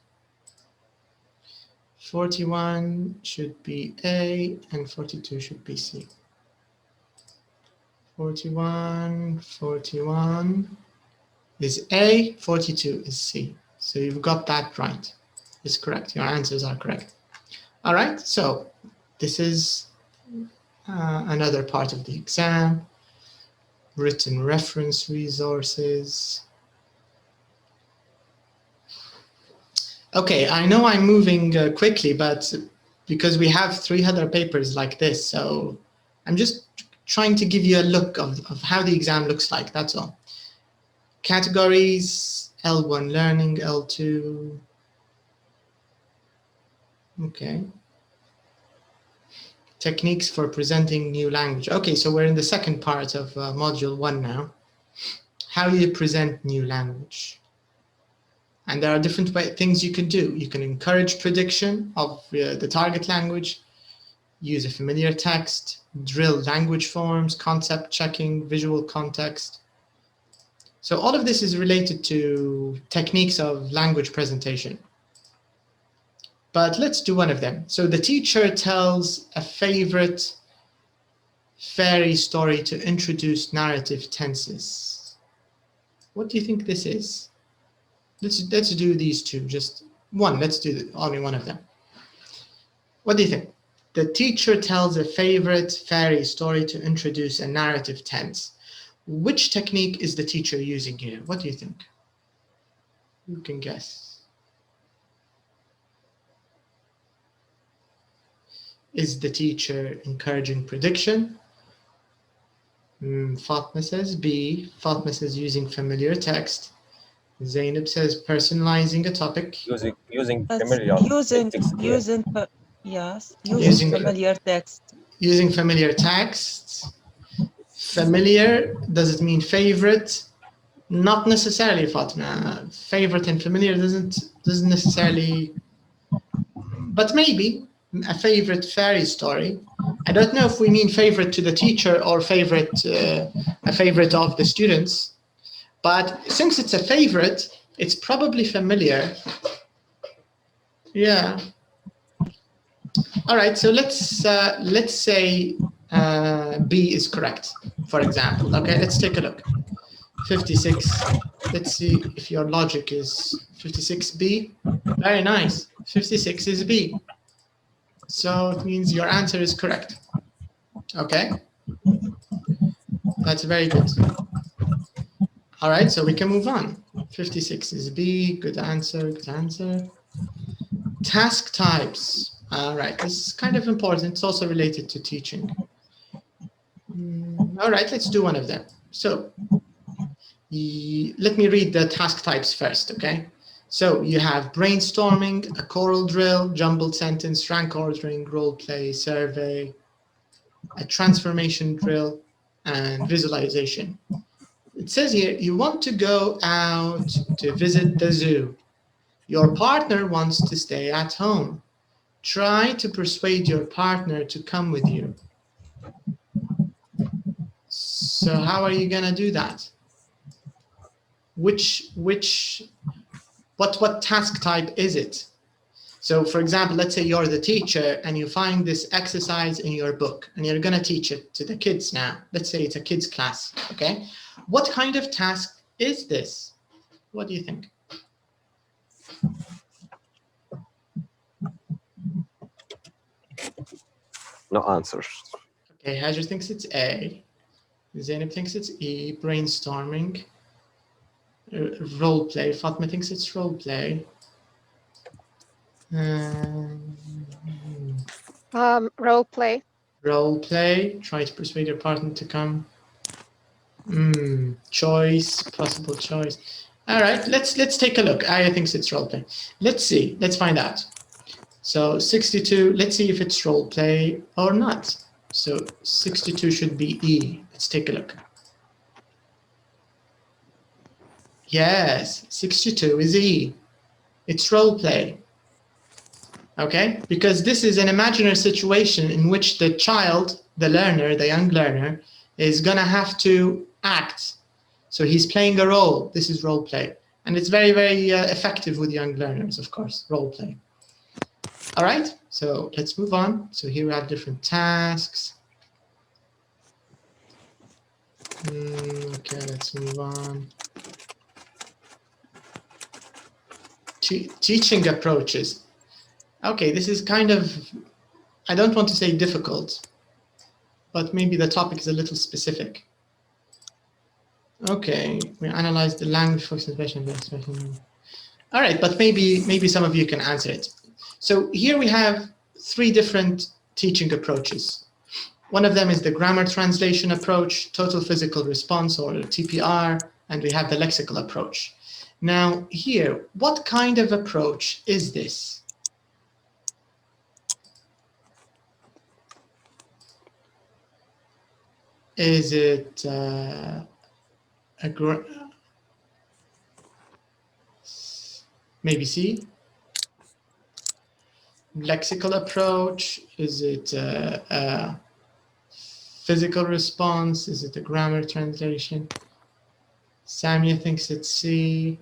41 should be A and 42 should be C. 41 is A, 42 is C. So you've got that right. It's correct. Your answers are correct. All right, so this is another part of the exam. Written reference resources. Okay, I know I'm moving quickly, but because we have 3 other papers like this, so I'm just trying to give you a look of how the exam looks like, that's all. Categories, L1 learning, L2. Okay. Techniques for presenting new language. Okay, so we're in the second part of module 1 now. How you present new language. And there are different things you can do. You can encourage prediction of the target language, use a familiar text, drill language forms, concept checking, visual context. So all of this is related to techniques of language presentation. But let's do one of them. So the teacher tells a favorite fairy story to introduce narrative tenses. What do you think this is? Let's do these two, just one. Let's do only one of them. What do you think? The teacher tells a favorite fairy story to introduce a narrative tense. Which technique is the teacher using here? What do you think? You can guess. Is the teacher encouraging prediction? Fatma says B. Fatma says using familiar text. Zainab says personalizing a topic. Using familiar using familiar text. Using familiar text. Familiar, does it mean favorite? Not necessarily, Fatma. Favorite and familiar doesn't necessarily, but maybe a favorite fairy story. I don't know if we mean favorite to the teacher or favorite, a favorite of the students. But since it's a favorite, it's probably familiar. Yeah. All right. So let's say B is correct, for example. Okay, let's take a look. 56. Let's see if your logic is 56B. Very nice. 56 is B. So it means your answer is correct. Okay. That's very good. All right, so we can move on. 56 is B. Good answer. Good answer. Task types. All right, this is kind of important. It's also related to teaching. All right, let's do one of them. So let me read the task types first, okay? So you have brainstorming, a choral drill, jumbled sentence, rank ordering, role play, survey, a transformation drill, and visualization. It says here, you want to go out to visit the zoo. Your partner wants to stay at home. Try to persuade your partner to come with you. So how are you gonna do that? What task type is it? So for example, let's say you're the teacher and you find this exercise in your book and you're gonna teach it to the kids now. Let's say it's a kids class, okay? What kind of task is this? What do you think? No answers. Okay, Hajar thinks it's A. Zainab thinks it's E, brainstorming. Role play. Fatma thinks it's role play. Role play. Role play. Try to persuade your partner to come. Choice. Possible choice. All right. Let's take a look. Aya thinks it's role play. Let's see. Let's find out. So 62. Let's see if it's role play or not. So 62 should be E. Let's take a look. Yes, 62 is E. It's role play. Okay, because this is an imaginary situation in which the child, the learner, the young learner, is gonna have to act. So he's playing a role. This is role play. And it's very, very effective with young learners, of course, role play. All right, so let's move on. So here we have different tasks. Okay, let's move on. Teaching approaches. Okay, this is kind of, I don't want to say difficult, but maybe the topic is a little specific. Okay, we analyze the language for expression. All right, but maybe some of you can answer it. So here we have 3 different teaching approaches. One of them is the grammar translation approach, total physical response, or TPR, and we have the lexical approach. Now here, what kind of approach is this? Is it maybe C? Lexical approach? Is it a physical response? Is it a grammar translation? Samia thinks it's C.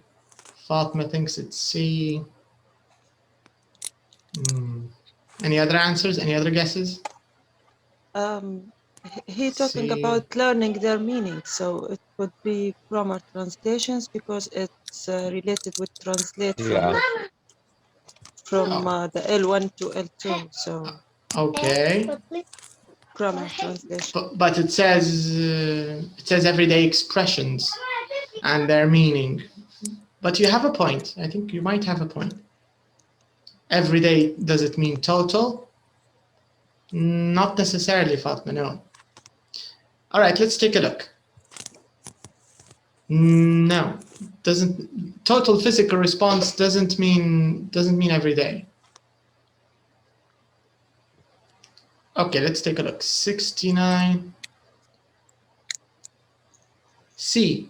Fatma thinks it's C. Any other answers? Any other guesses? He talking about learning their meaning, so it would be grammar translations because it's related with translate from the L1 to L2. So okay, grammar translation. but it says everyday expressions and their meaning. But you have a point. I think you might have a point. Everyday, does it mean total? Not necessarily, Fatma, no. All right, let's take a look. No, doesn't. Total physical response doesn't mean every day. Okay, let's take a look. 69. C.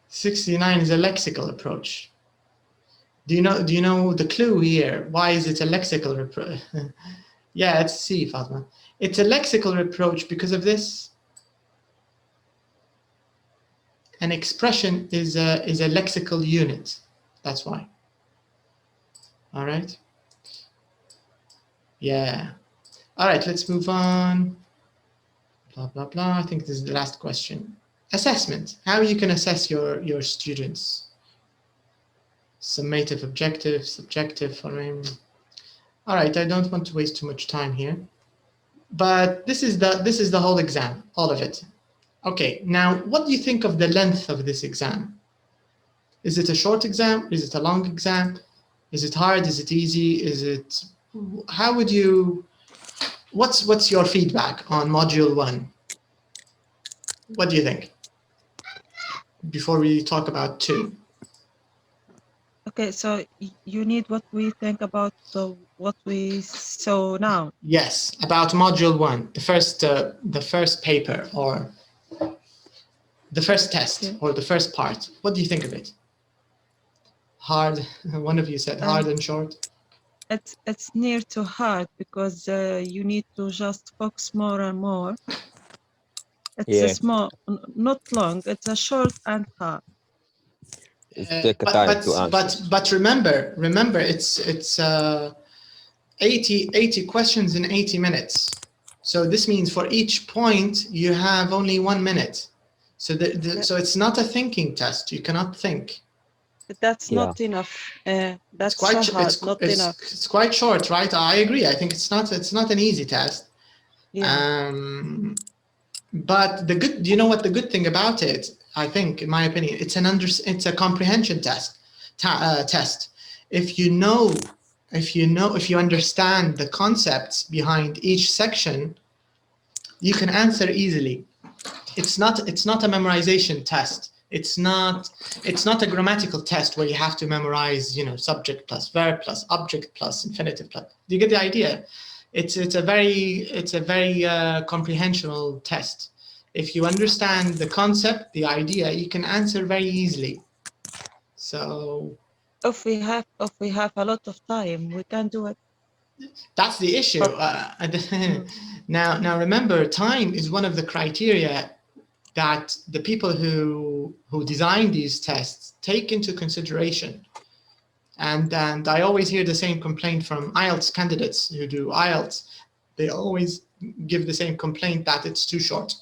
69 is a lexical approach. Do you know the clue here? Why is it a lexical approach? Yeah, it's C, Fatma. It's a lexical approach because of this. An expression is a lexical unit. That's why. All right. Yeah. All right, let's move on. Blah, blah, blah. I think this is the last question. Assessment, how you can assess your students. Summative, objective, subjective, foreign. All right, I don't want to waste too much time here. But this is the whole exam, all of it. Okay, now what do you think of the length of this exam? Is it a short exam? Is it a long exam? Is it hard? Is it easy? Is it, how would you, what's your feedback on module 1? What do you think? Before we talk about 2. Okay, so you need what we think about what we saw now. Yes, about module 1, the first paper or the first test or the first part. What do you think of it? Hard. One of you said hard and short. It's near to hard because you need to just focus more and more. It's a small, not long. It's a short and hard. But remember, it's 80 questions in 80 minutes. So this means for each point you have only 1 minute. So so it's not a thinking test. You cannot think. But that's not enough. That's quite hard, not enough. It's quite short, right? I agree. I think it's not an easy test. Yeah. But do you know what the good thing about it? I think, in my opinion, it's a comprehension test. If you understand the concepts behind each section, you can answer easily. It's not a memorization test. It's not a grammatical test where you have to memorize, subject plus verb plus object plus infinitive plus. Do you get the idea? It's a very comprehensional test. If you understand the concept, the idea, you can answer very easily. So if we have a lot of time, we can do it. That's the issue. Now remember, time is one of the criteria that the people who design these tests take into consideration. And I always hear the same complaint from IELTS candidates who do IELTS. They always give the same complaint that it's too short.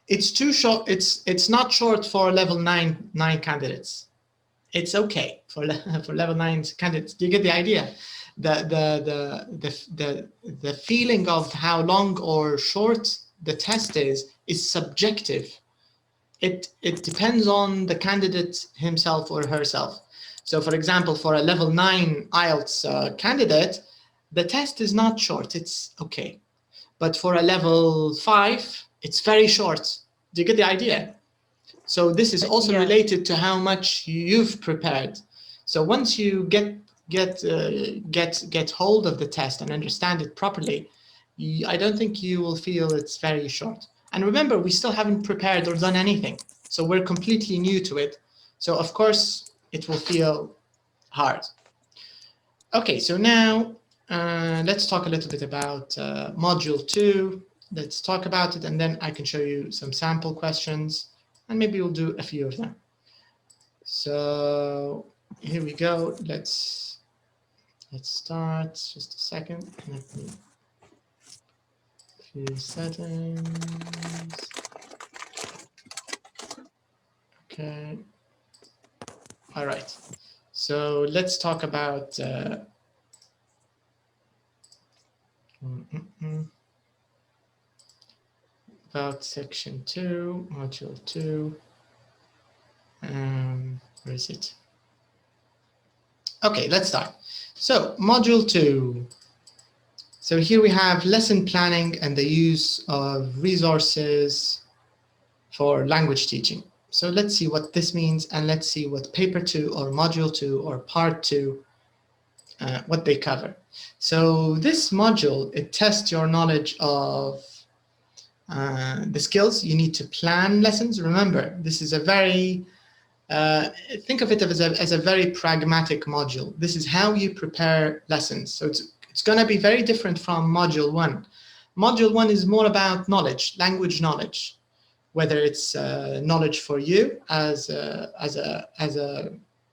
It's too short. It's not short for level 9 candidates. It's okay for level 9 candidates. Do you get the idea? The feeling of how long or short the test is subjective. It depends on the candidate himself or herself. So for example, for a level 9 IELTS candidate, the test is not short, it's okay. But for a level 5, it's very short. Do you get the idea? So this is also related to how much you've prepared. So once you get hold of the test and understand it properly, I don't think you will feel it's very short. And remember, we still haven't prepared or done anything. So we're completely new to it. So of course, it will feel hard. Okay, so now let's talk a little bit about module 2. Let's talk about it, and then I can show you some sample questions, and maybe we'll do a few of them. So here we go. Let's start. Just a second. Let me few settings. Okay. All right. So let's talk about section 2, module 2. Where is it? Okay, let's start. So module 2. So here we have lesson planning and the use of resources for language teaching. So let's see what this means, and let's see what paper 2 or module 2 or part 2, what they cover. So this module, it tests your knowledge of the skills you need to plan lessons. Remember, this is a very, think of it as a very pragmatic module. This is how you prepare lessons. So it's going to be very different from module 1. Module 1 is more about knowledge, language knowledge, whether it's knowledge for you as a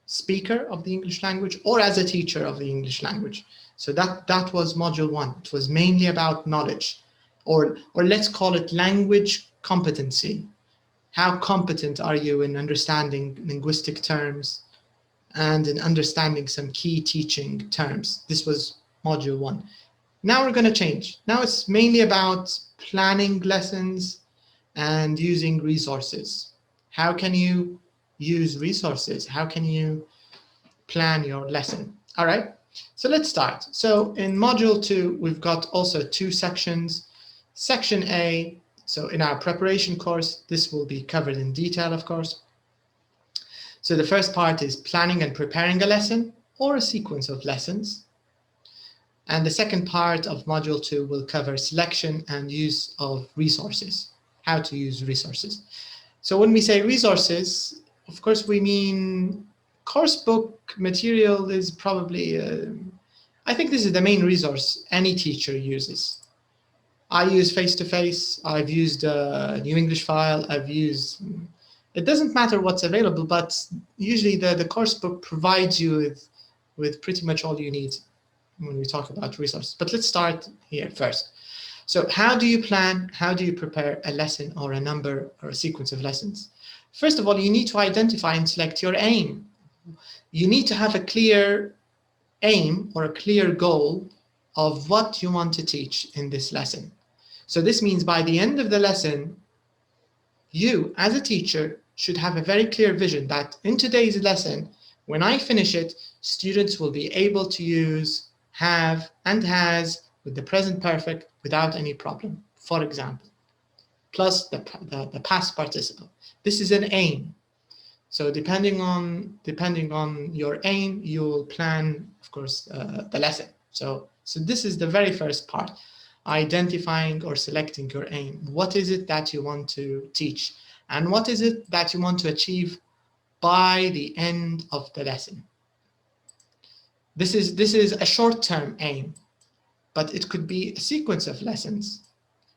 speaker of the English language or as a teacher of the English language. So that was module 1. It was mainly about knowledge, or let's call it language competency. How competent are you in understanding linguistic terms and in understanding some key teaching terms? This was module 1. Now we're going to change. Now it's mainly about planning lessons and using resources. How can you use resources? How can you plan your lesson? All right, so let's start. So in module 2, we've got also 2 sections. Section A, so in our preparation course, this will be covered in detail, of course. So the first part is planning and preparing a lesson or a sequence of lessons. And the second part of module 2 will cover selection and use of resources, how to use resources. So when we say resources, of course, we mean course book material is probably, I think this is the main resource any teacher uses. I use face-to-face, I've used a New English file, I've used, it doesn't matter what's available, but usually the course book provides you with pretty much all you need when we talk about resources. But let's start here first. So how do you plan, how do you prepare a lesson or a number or a sequence of lessons? First of all, you need to identify and select your aim. You need to have a clear aim or a clear goal of what you want to teach in this lesson. So this means by the end of the lesson, you as a teacher should have a very clear vision that in today's lesson, when I finish it, students will be able to use have and has with the present perfect without any problem, for example, plus the past participle. This is an aim. So depending on your aim, you will plan, of course, the lesson. So this is the very first part, identifying or selecting your aim. What is it that you want to teach? And what is it that you want to achieve by the end of the lesson? This is a short-term aim, but it could be a sequence of lessons.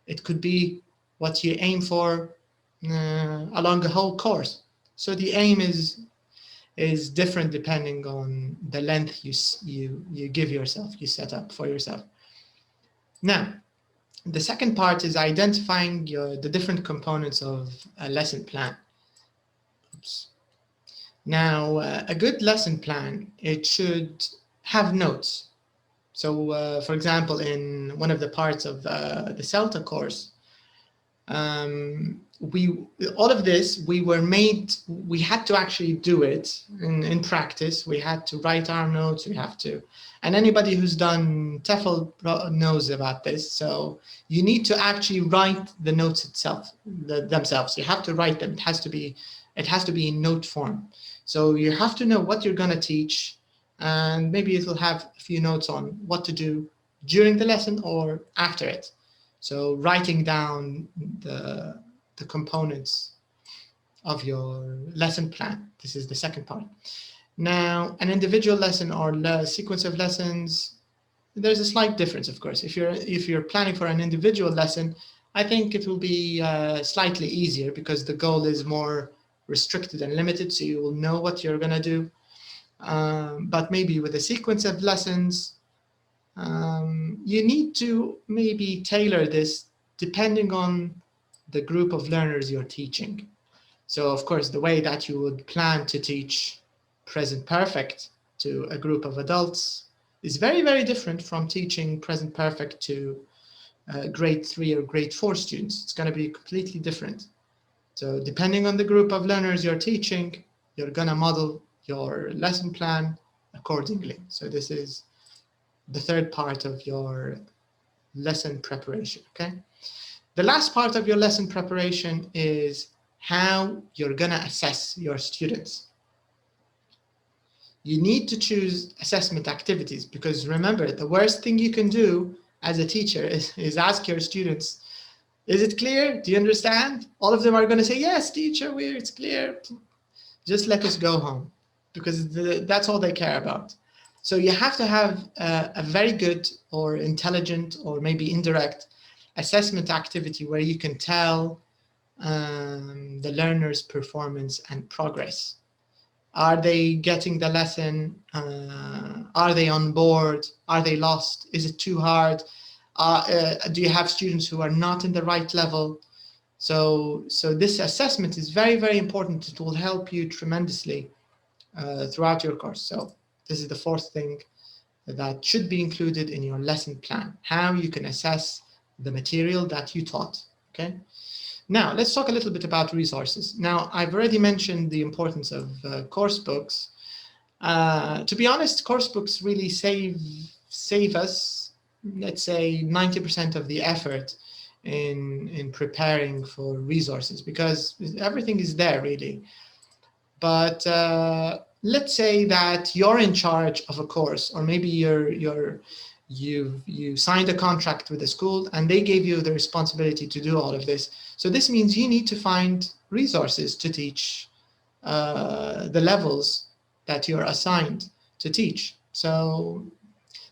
It could be what you aim for along the whole course. So the aim is different depending on the length you give yourself, you set up for yourself. Now, the second part is identifying the different components of a lesson plan. Oops. Now, a good lesson plan, it should have notes. So, for example, in one of the parts of the CELTA course, all of this, we had to actually do it in practice. We had to write our notes, and anybody who's done TEFL knows about this. So you need to actually write the notes themselves. You have to write them. It has to be in note form. So you have to know what you're going to teach, and maybe it will have a few notes on what to do during the lesson or after it. So writing down the components of your lesson plan. This is the second part. Now, an individual lesson or sequence of lessons, there's a slight difference, of course. If you're planning for an individual lesson, I think it will be slightly easier because the goal is more restricted and limited, so you will know what you're going to do. But maybe with a sequence of lessons, you need to maybe tailor this depending on the group of learners you're teaching. So, of course, the way that you would plan to teach present perfect to a group of adults is very, very different from teaching present perfect to grade 3 or grade 4 students. It's going to be completely different. So depending on the group of learners you're teaching, you're going to model your lesson plan accordingly. So this is the third part of your lesson preparation, okay? The last part of your lesson preparation is how you're going to assess your students. You need to choose assessment activities because remember, the worst thing you can do as a teacher is ask your students, is it clear? Do you understand? All of them are going to say, yes, teacher, it's clear. Just let us go home because that's all they care about. So you have to have a very good or intelligent or maybe indirect assessment activity where you can tell the learner's performance and progress. Are they getting the lesson? Are they on board? Are they lost? Is it too hard? Do you have students who are not in the right level? So this assessment is very, very important. It will help you tremendously throughout your course. So this is the fourth thing that should be included in your lesson plan, how you can assess the material that you taught, okay? Now, let's talk a little bit about resources. Now, I've already mentioned the importance of course books. To be honest, course books really save us, let's say, 90% of the effort in preparing for resources, because everything is there, really. But let's say that you're in charge of a course, or maybe you signed a contract with a school and they gave you the responsibility to do all of this. So this means you need to find resources to teach the levels that you're assigned to teach. So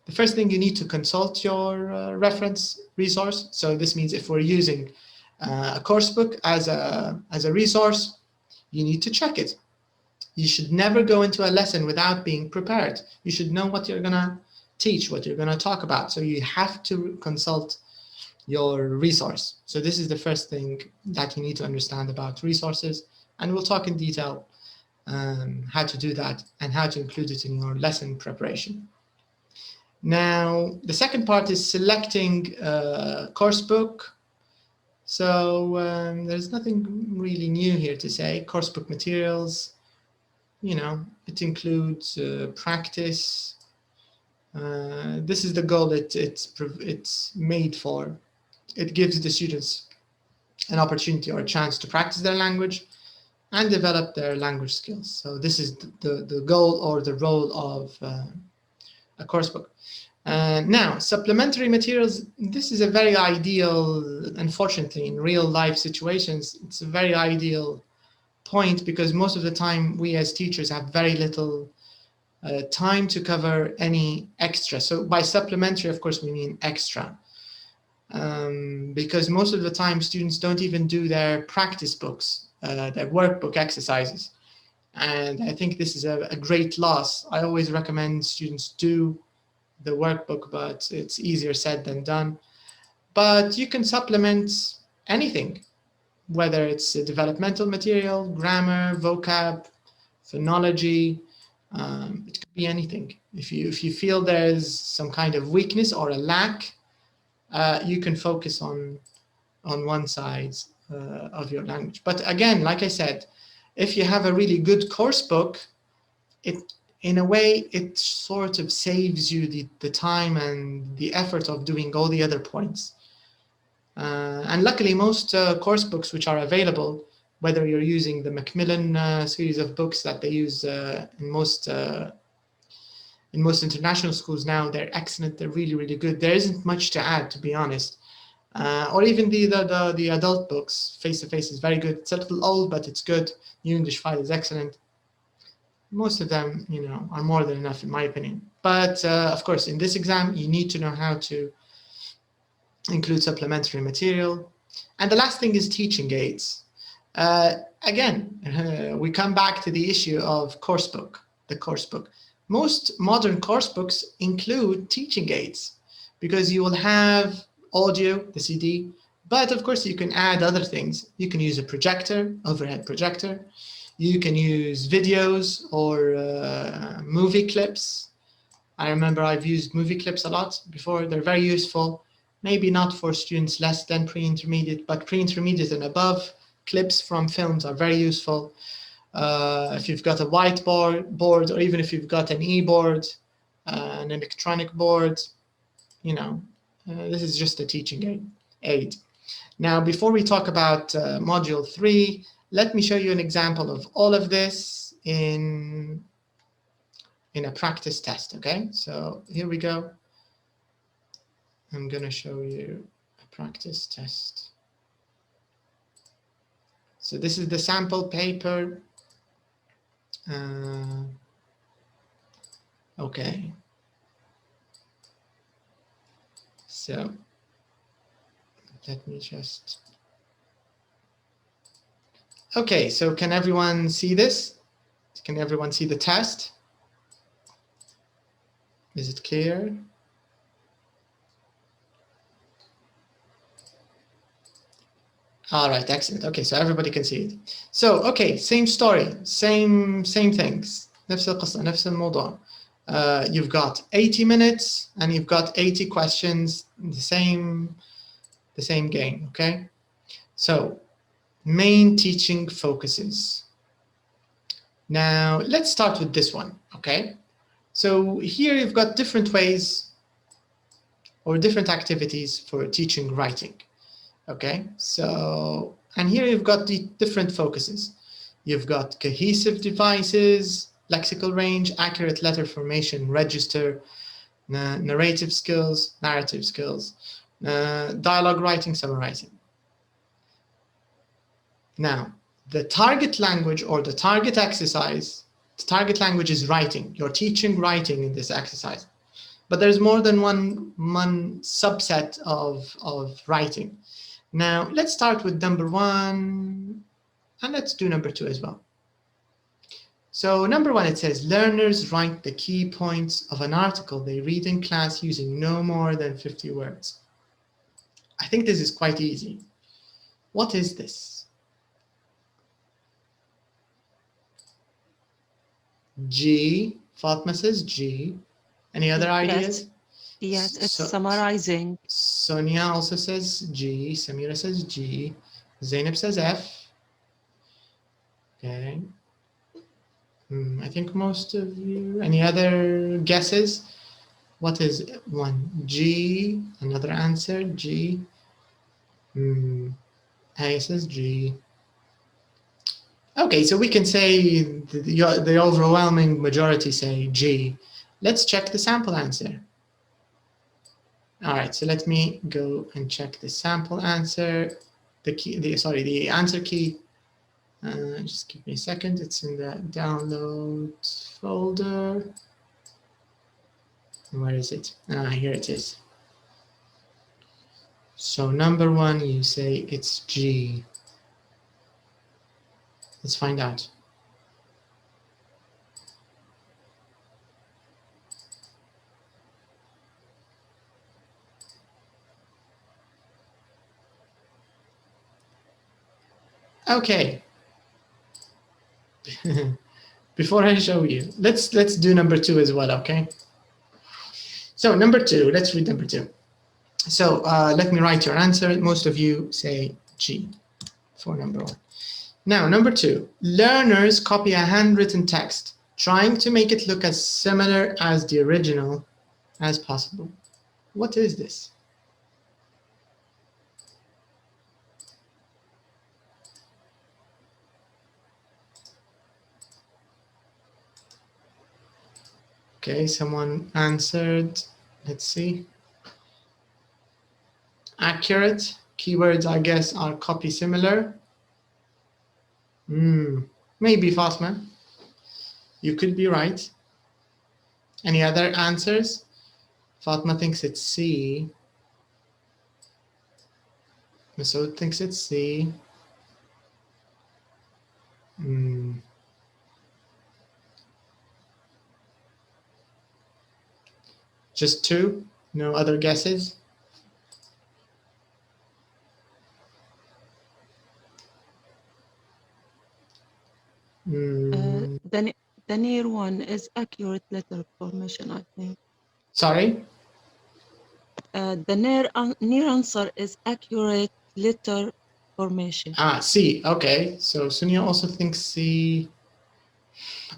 the first thing, you need to consult your reference resource. So this means if we're using a course book as a resource, you need to check it. You should never go into a lesson without being prepared. You should know what you're gonna teach, what you're gonna talk about. So you have to consult your resource. So this is the first thing that you need to understand about resources. And we'll talk in detail how to do that and how to include it in your lesson preparation. Now, the second part is selecting a course book. So there's nothing really new here to say. Course book materials, you know, it includes practice. This is the goal it's made for. It gives the students an opportunity or a chance to practice their language and develop their language skills. So this is the goal or the role of a course book. Now, supplementary materials, this is a very ideal, unfortunately, in real life situations, it's a very ideal point, because most of the time we as teachers have very little time to cover any extra. So by supplementary, of course, we mean extra. Because most of the time students don't even do their practice books, their workbook exercises. And I think this is a great loss. I always recommend students do the workbook, but it's easier said than done. But you can supplement anything, whether it's a developmental material, grammar, vocab, phonology, it could be anything. If you feel there's some kind of weakness or a lack, you can focus on one side of your language. But again, like I said, if you have a really good course book, in a way, it sort of saves you the time and the effort of doing all the other points. And luckily, most course books which are available, whether you're using the Macmillan series of books that they use in most international schools now, they're excellent. They're really, really good. There isn't much to add, to be honest. Or even the adult books, Face to Face is very good. It's a little old, but it's good. New English File is excellent. Most of them, you know, are more than enough, in my opinion. But of course, in this exam, you need to know how to include supplementary material. And the last thing is teaching aids. Again, we come back to the issue of course book, the course book. Most modern course books include teaching aids, because you will have audio, the CD, but of course you can add other things. You can use a projector, overhead projector. You can use videos or movie clips. I remember I've used movie clips a lot before. They're very useful. Maybe not for students less than pre-intermediate, but pre-intermediate and above, clips from films are very useful. If you've got a whiteboard, or even if you've got an e-board, an electronic board, you know, this is just a teaching aid. Now, before we talk about module 3, let me show you an example of all of this in a practice test, okay? So here we go. I'm going to show you a practice test. So this is the sample paper. Okay. So let me just... Okay, so can everyone see this? Can everyone see the test? Is it clear? All right, excellent. Okay, so everybody can see it. So, okay, same story, same things. نفس القصة, نفس الموضوع. You've got 80 minutes and you've got 80 questions, the same game, okay? So, main teaching focuses. Now, let's start with this one, okay? So here you've got different ways or different activities for teaching writing, okay? So, and here you've got the different focuses. You've got cohesive devices, lexical range, accurate letter formation, register, narrative skills, dialogue writing, summarizing. Now, the target language or the target exercise, the target language is writing. You're teaching writing in this exercise. But there's more than one subset of writing. Now, let's start with number 1, and let's do number 2 as well. So number 1, it says, learners write the key points of an article they read in class using no more than 50 words. I think this is quite easy. What is this? G. Fatma says G. Any other ideas? Yes, it's summarizing. Sonia also says G. Samira says G. Zainab says F. Okay. I think most of you. Any other guesses? What is one? G. Another answer. G. A says G. Okay, so we can say the overwhelming majority say G. Let's check the sample answer. All right, so let me go and check the sample answer. The answer key. Just give me a second. It's in the download folder. Where is it? Here it is. So number 1, you say it's G. Let's find out. Okay. Before I show you, let's do number 2 as well, okay? So number 2, let's read number 2. So let me write your answer. Most of you say G for number 1. Now, number 2, learners copy a handwritten text, trying to make it look as similar as the original as possible. What is this? Okay, someone answered. Let's see. Accurate. Keywords, I guess, are copy similar. Maybe Fatma. You could be right. Any other answers? Fatma thinks it's C. Masoud thinks it's C. Just 2? No other guesses? The near one is accurate letter formation, I think. Sorry? The near answer is accurate letter formation. C. Okay, so Sunia also thinks C.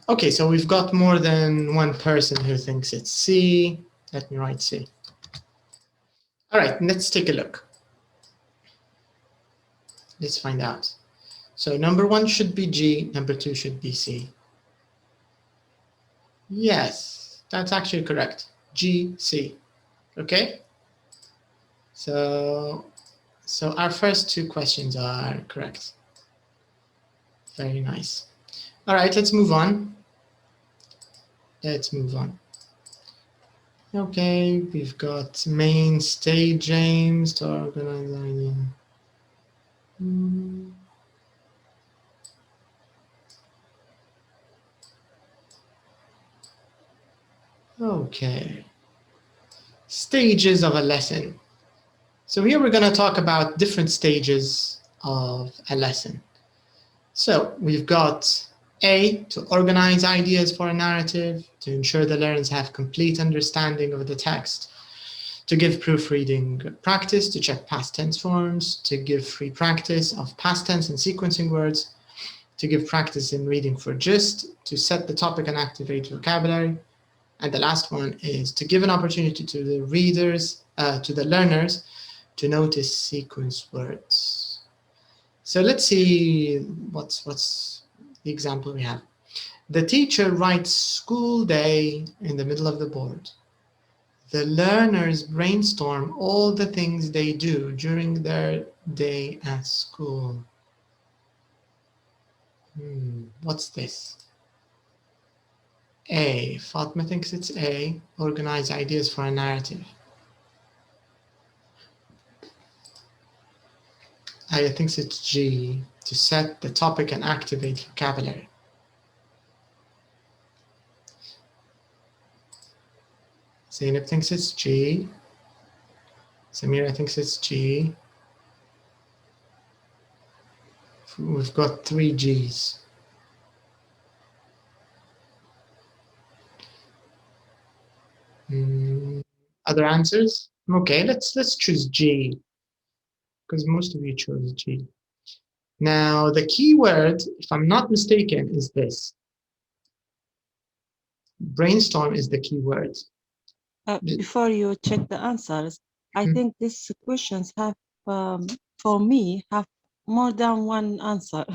Okay, so we've got more than one person who thinks it's C. Let me write C. All right, let's take a look. Let's find out. So number 1 should be G, number 2 should be C. Yes, that's actually correct. G, C. Okay? So our first 2 questions are correct. Very nice. All right, let's move on. Let's move on. Okay, we've got main stage aims to organize. Okay. Stages of a lesson. So here we're going to talk about different stages of a lesson. So we've got A, to organize ideas for a narrative, to ensure the learners have complete understanding of the text, to give proofreading practice, to check past tense forms, to give free practice of past tense and sequencing words, to give practice in reading for gist, to set the topic and activate vocabulary. And the last one is to give an opportunity to the readers, to the learners, to notice sequence words. So let's see what's the example we have. The teacher writes school day in the middle of the board. The learners brainstorm all the things they do during their day at school. What's this? A. Fatma thinks it's A. Organize ideas for a narrative. Aya thinks it's G. To set the topic and activate vocabulary. Zainab thinks it's G. Samira thinks it's G. We've got 3 G's. Other answers? Okay, let's choose G, because most of you chose G. Now the key word, if I'm not mistaken, is this. Brainstorm is the key word. Before you check the answers, I think these questions have, for me, have more than one answer.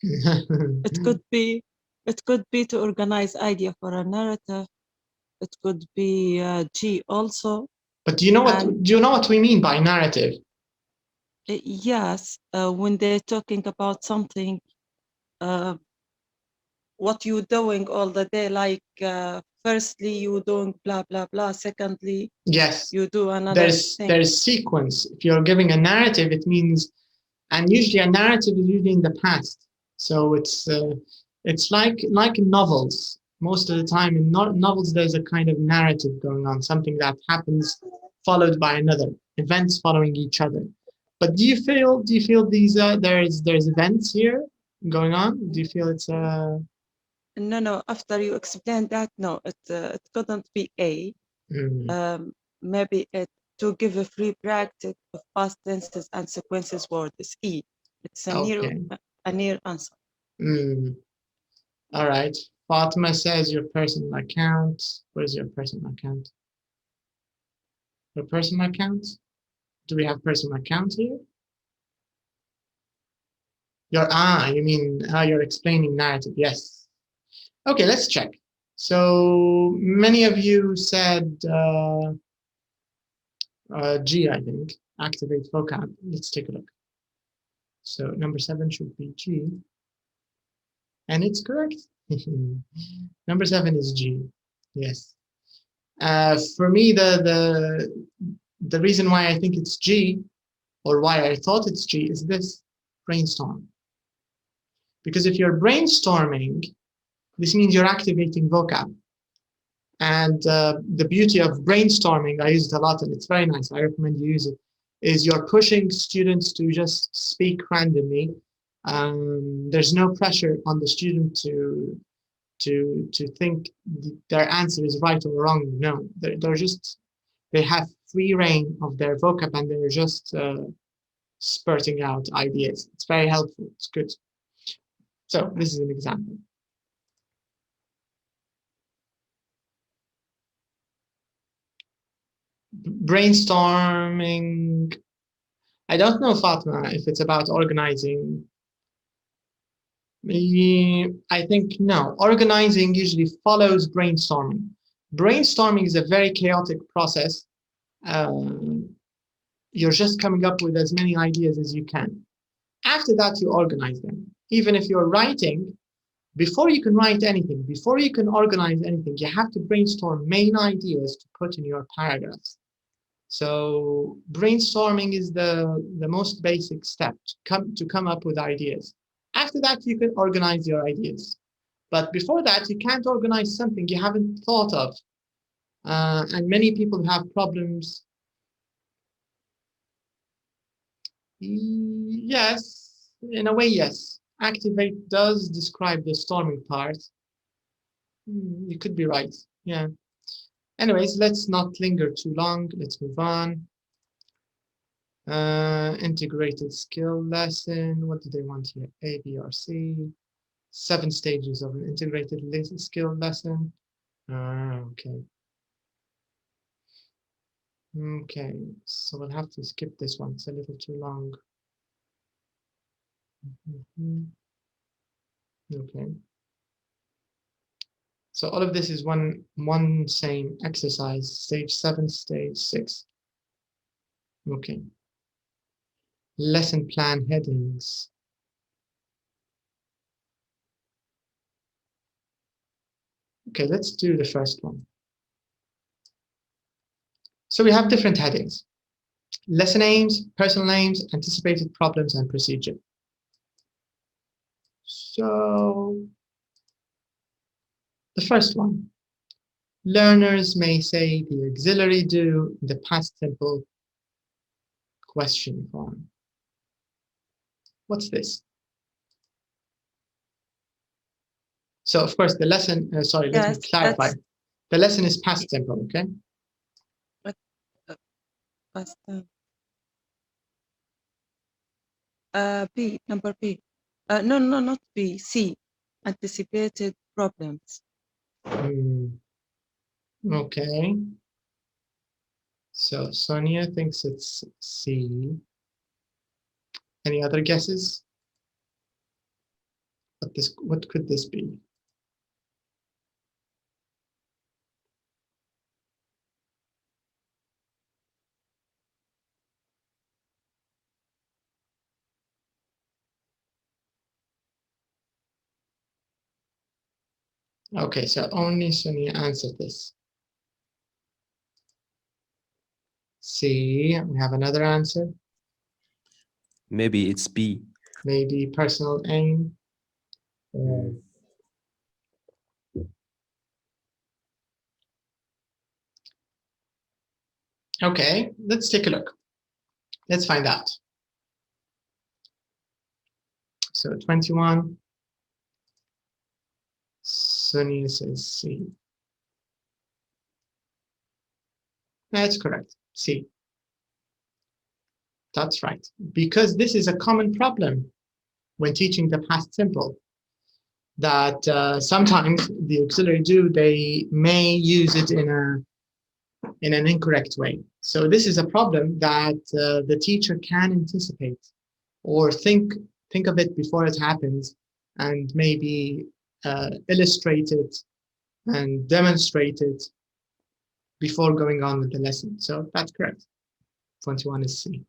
It could be to organize idea for a narrative. It could be G also. But do you know what we mean by narrative? Yes, when they're talking about something, what you're doing all the day, like firstly you doing blah blah blah, secondly yes, you do another thing. There's sequence. If you're giving a narrative, it means, and usually a narrative is usually in the past. So it's like in novels. Most of the time in novels, there's a kind of narrative going on, something that happens followed by another, events following each other. But do you feel these there's events here going on? Do you feel it's No, after you explain that, no, it couldn't be A. Maybe it to give a free practice of past tenses and sequences word is E. It's a near answer. All right. Fatima says your personal account. Where's your personal account? Your personal account? Do we have personal account here? You mean how you're explaining narrative? Yes. Okay, let's check. So many of you said G, I think. Activate vocab. Let's take a look. So number 7 should be G. And it's correct. Number 7 is G. Yes. For me, the reason why I think it's G, or why I thought it's G, is this: brainstorm. Because if you're brainstorming, this means you're activating vocab. And the beauty of brainstorming, I use it a lot and it's very nice, I recommend you use it, is you're pushing students to just speak randomly. There's no pressure on the student to think their answer is right or wrong. No, they have free reign of their vocab and they're just spurting out ideas. It's very helpful. It's good. So this is an example. Brainstorming. I don't know, Fatma, if it's about organizing. I think no. Organizing usually follows brainstorming. Brainstorming is a very chaotic process. You're just coming up with as many ideas as you can. After that, you organize them. Even if you're writing, before you can write anything, before you can organize anything, you have to brainstorm main ideas to put in your paragraphs. So brainstorming is the most basic step to come up with ideas. After that, you can organize your ideas. But before that, you can't organize something you haven't thought of. And many people have problems. Yes, in a way, yes. Activate does describe the storming part. You could be right, yeah. Anyways, let's not linger too long. Let's move on. Integrated skill lesson. What do they want here? A, B, or C? 7 stages of an integrated skill lesson. Okay. Okay, so we'll have to skip this one. It's a little too long. Okay. So all of this is one same exercise, stage 7, stage 6. Okay. Lesson plan headings. Okay, let's do the first one. So we have different headings. Lesson aims, personal aims, anticipated problems, and procedure. So the first one. Learners may say the auxiliary do in the past simple question form. What's this? So of course the lesson, sorry, let me clarify. The lesson is past simple, okay? Past B, number B. No, not B, C. Anticipated problems. Okay. So Sonia thinks it's C. Any other guesses? What could this be? Okay, so only Sonia answered this. C, we have another answer. Maybe it's B. Maybe personal aim. Okay, let's take a look. Let's find out. So 21. Sonia says C. That's correct, C. That's right, because this is a common problem when teaching the past simple, that sometimes the auxiliary do, they may use it in an incorrect way. So this is a problem that the teacher can anticipate or think of it before it happens, and maybe illustrate it and demonstrate it before going on with the lesson. So that's correct. 21 is C.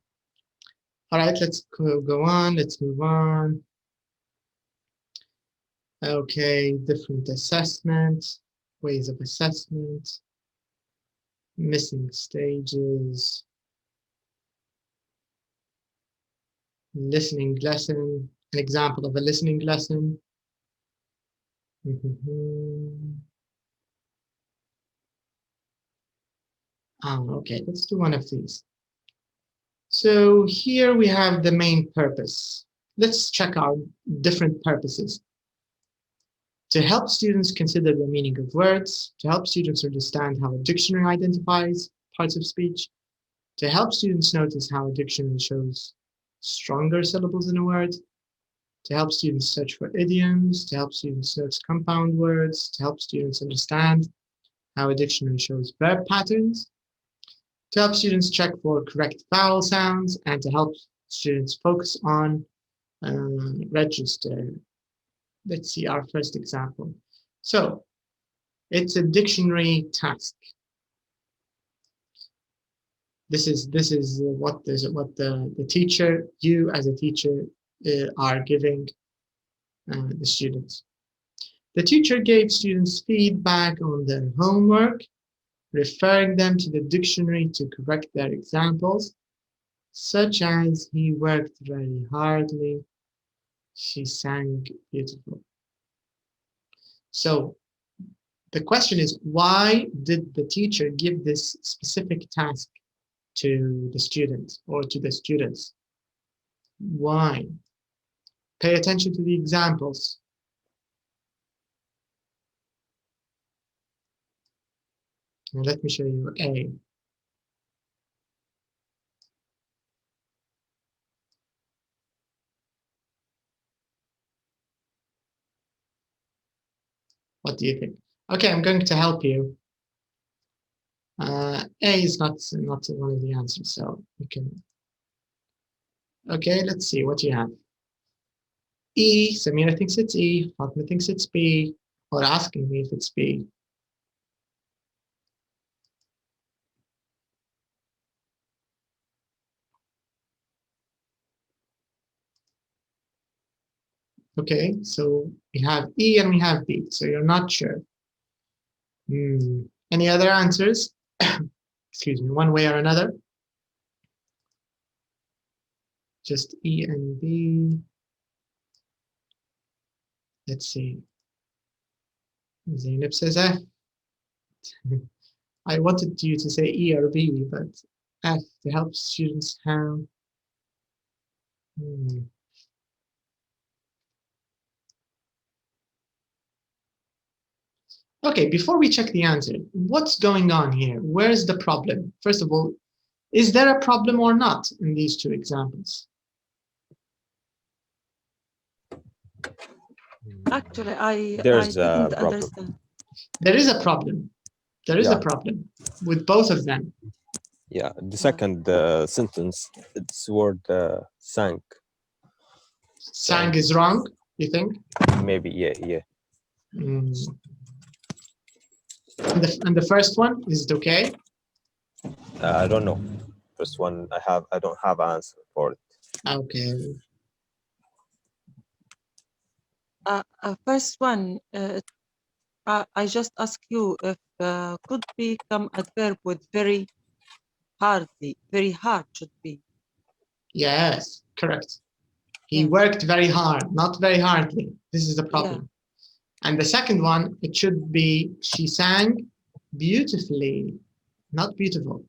All right, let's go on. Let's move on. Okay, different assessment, ways of assessment, missing stages, listening lesson, an example of a listening lesson. Okay, let's do one of these. So here we have the main purpose. Let's check out different purposes. To help students consider the meaning of words, to help students understand how a dictionary identifies parts of speech, to help students notice how a dictionary shows stronger syllables in a word, to help students search for idioms, to help students notice compound words, to help students understand how a dictionary shows verb patterns, to help students check for correct vowel sounds, and to help students focus on register. Let's see our first example. So it's a dictionary task. This is what the teacher, you as a teacher, are giving the students. The teacher gave students feedback on their homework, referring them to the dictionary to correct their examples, such as he worked very hardly, she sang beautiful. So The question is, why did the teacher give this specific task to the student or to the students? Why? Pay attention to the examples. Now let me show you A. What do you think? Okay, I'm going to help you. A is not one of the answers, so you can. Okay, let's see what you have. E, Samira thinks it's E, Fatma thinks it's B, or asking me if it's B. Okay, so we have E and we have B, so you're not sure. Any other answers? Excuse me, one way or another? Just E and B. Let's see. Zainab says F. I wanted you to say E or B, but F to help students how. Okay, before we check the answer, what's going on here? Where's the problem? First of all, is there a problem or not in these two examples? Actually, I There's didn't a problem. understand. There is a problem. There is a Yeah. problem with both of them. Yeah, the second sentence, it's word sank. Sang is wrong, you think? Maybe, yeah. And the first one, is it okay? I don't know. First one, I don't have an answer for it. Okay. First one, I just ask you if could become adverb with very hardly, very hard should be. Yes, correct. He Yes. worked very hard, not very hardly. This is the problem. Yeah. And the second one, it should be, she sang beautifully, not beautiful.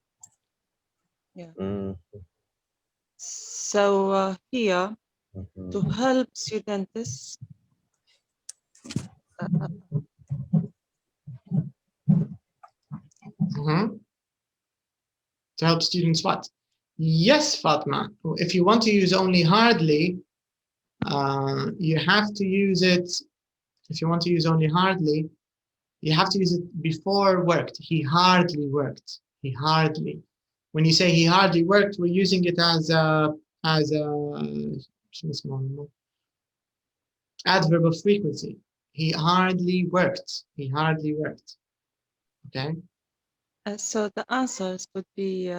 Yeah. Mm. So here, to help students, To help students what? Yes, Fatma. If you want to use only hardly, you have to use it. If you want to use only hardly, you have to use it before worked. He hardly worked. He hardly. When you say he hardly worked, we're using it as a adverb of frequency. He hardly worked. He hardly worked. Okay. So the answers could be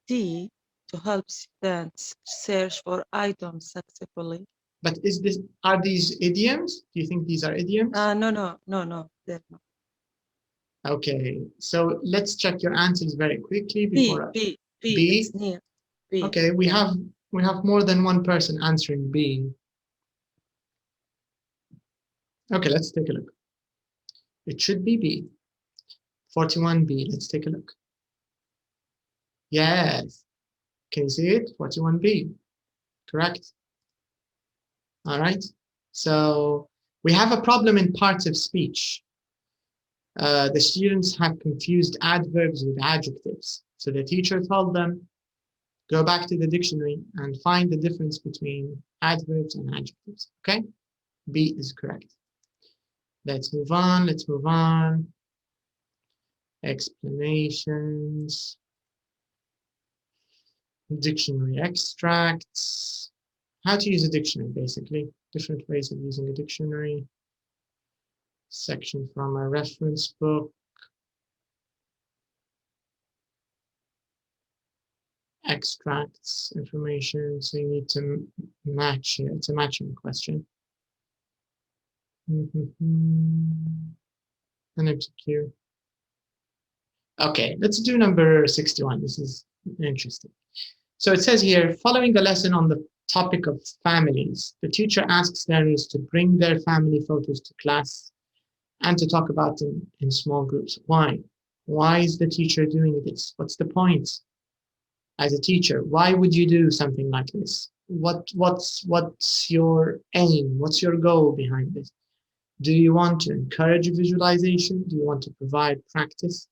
D, to help students search for items successfully. But are these idioms? Do you think these are idioms? No, they're not. Okay, so let's check your answers very quickly before B. B. It's near. B. Okay, we have more than one person answering B. Okay, let's take a look. It should be B. 41B. Let's take a look. Yes. Can you see it? 41B. Correct. All right. So we have a problem in parts of speech. The students have confused adverbs with adjectives. So the teacher told them, go back to the dictionary and find the difference between adverbs and adjectives. Okay? B is correct. Let's move on. Let's move on. Explanations. Dictionary extracts. How to use a dictionary, basically. Different ways of using a dictionary. Section from a reference book. Extracts information, so you need to match it. It's a matching question. An MCQ. Okay, let's do number 61. This is interesting. So it says here, following a lesson on the topic of families, the teacher asks learners to bring their family photos to class and to talk about them in small groups. Why? Why is the teacher doing this? What's the point? As a teacher, why would you do something like this? What's your aim? What's your goal behind this? Do you want to encourage visualization? Do you want to provide practice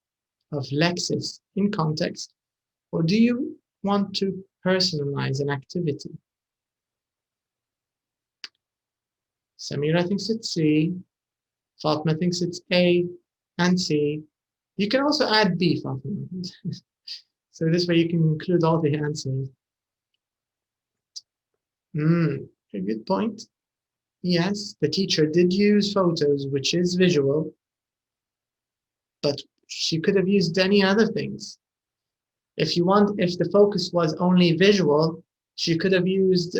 of lexis in context? Or do you want to personalize an activity? Samira thinks it's C. Fatma thinks it's A and C. You can also add B, Fatma. So this way you can include all the answers. A good point. Yes, the teacher did use photos, which is visual, but she could have used any other things. If the focus was only visual, she could have used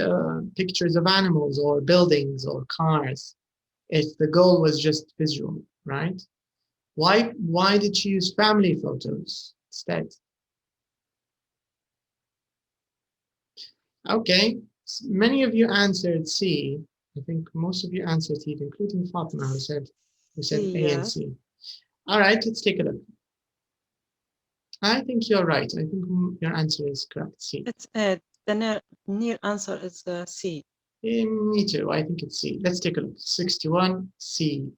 pictures of animals or buildings or cars. If the goal was just visual, right? Why did she use family photos instead? Okay, many of you answered C. I think most of you answered C, including Fatima, who said A and C. All right, let's take a look. I think you're right. I think your answer is correct, C. It's the near answer is C. Me too. I think it's C. Let's take a look. 61, C.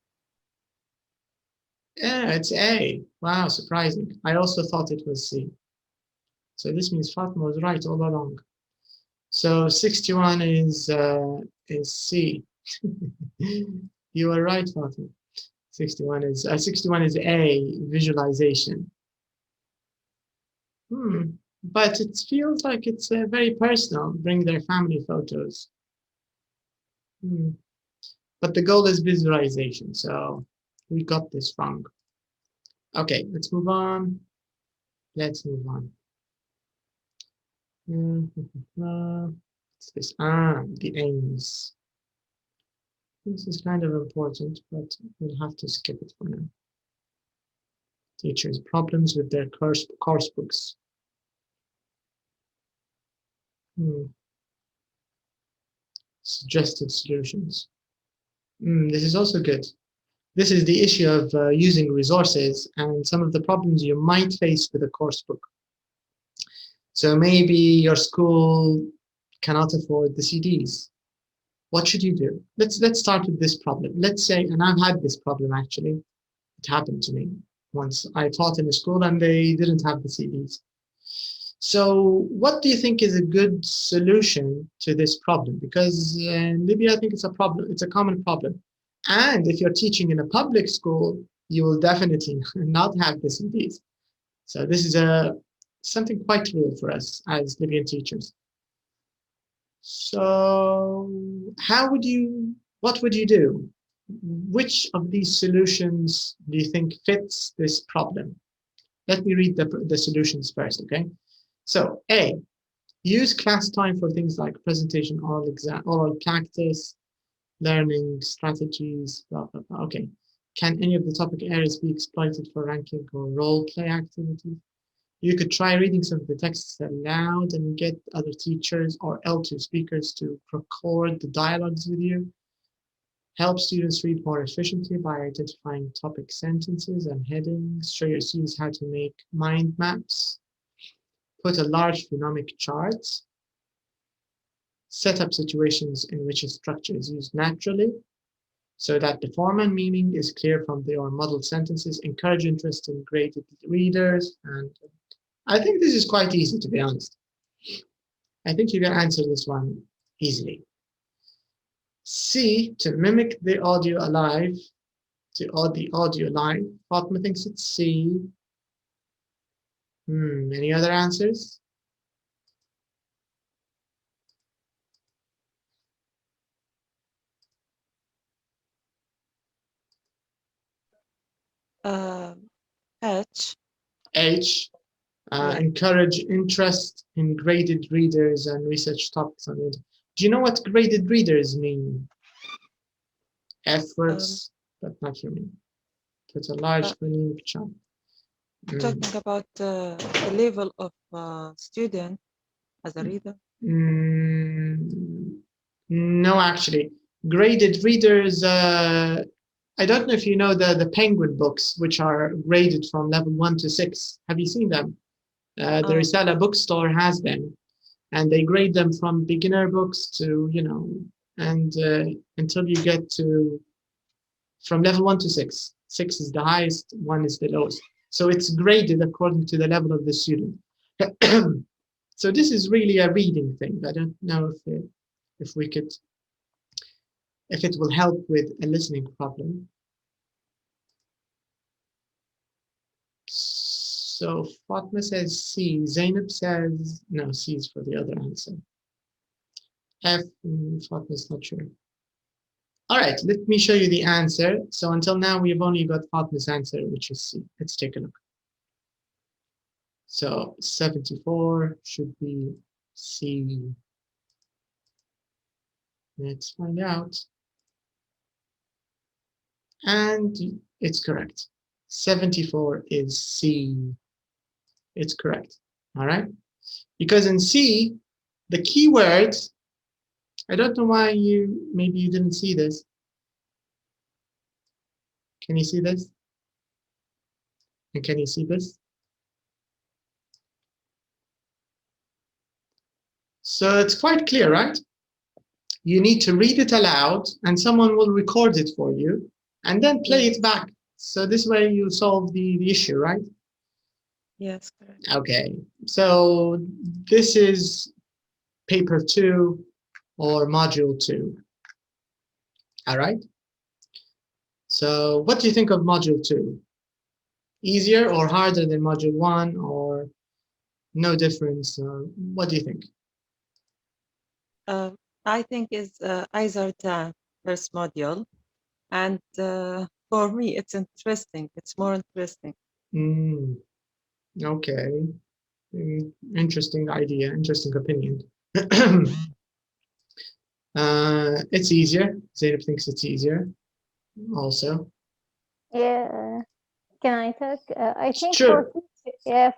Yeah, it's A. Wow, surprising. I also thought it was C. So this means Fatima was right all along. So 61 is C. You are right, Fatima. 61 is A, visualization. But it feels like it's very personal. Bring their family photos. But the goal is visualization, so we got this wrong. Okay, let's move on. Let's move on. What's this? The aims. This is kind of important, but we'll have to skip it for now. Teachers' problems with their course books. Suggested solutions. This is also good. This is the issue of using resources and some of the problems you might face with a course book. So maybe your school cannot afford the CDs. What should you do? Let's start with this problem. Let's say, and I've had this problem actually. It happened to me once. I taught in a school and they didn't have the CDs. So what do you think is a good solution to this problem? Because in Libya, I think it's a problem. It's a common problem. And if you're teaching in a public school, you will definitely not have the CDs. So this is something quite real for us as Libyan teachers. So what would you do? Which of these solutions do you think fits this problem? Let me read the solutions first, okay? So A, use class time for things like presentation, oral practice, learning strategies, blah, blah, blah. Okay. Can any of the topic areas be exploited for ranking or role play activities? You could try reading some of the texts aloud and get other teachers or L2 speakers to record the dialogues with you. Help students read more efficiently by identifying topic sentences and headings. Show your students how to make mind maps. Put a large phonemic chart. Set up situations in which a structure is used naturally so that the form and meaning is clear from your model sentences. Encourage interest in graded readers. And I think this is quite easy, to be honest. I think you can answer this one easily. C, to mimic the audio alive, the audio live. Fatma thinks it's C. Any other answers? H. H. Encourage interest in graded readers and research topics on it. Do you know what graded readers mean? Efforts, but not for me. Put a large phonemic chart. Talking about the level of student as a reader? No, actually. Graded readers, I don't know if you know the Penguin books, which are graded from level 1 to 6. Have you seen them? The Risala bookstore has them, and they grade them from beginner books to, you know, and until you get to from level 1 to 6. 6 is the highest, 1 is the lowest. So it's graded according to the level of the student. So this is really a reading thing. I don't know if we could, if it will help with a listening problem. So Fatma says C. Zainab says no. C is for the other answer. F. Fatma's not sure. All right, let me show you the answer. So until now, we've only got Fatma's answer, which is C. Let's take a look. So 74 should be C. Let's find out. And it's correct. 74 is C. It's correct. All right. Because in C, the keywords, I don't know why maybe you didn't see this. Can you see this? And can you see this? So it's quite clear, right? You need to read it aloud and someone will record it for you and then play it back. So this way you solve the issue, right? Yes, correct. Okay, so this is paper 2 or module 2. All right. So what do you think of module 2? Easier or harder than module 1, or no difference? What do you think? I think it's either the first module, and for me, it's interesting. It's more interesting. Okay. Interesting idea, interesting opinion. It's easier. Zainab thinks it's easier also. Yeah. Can I talk? I think Sure.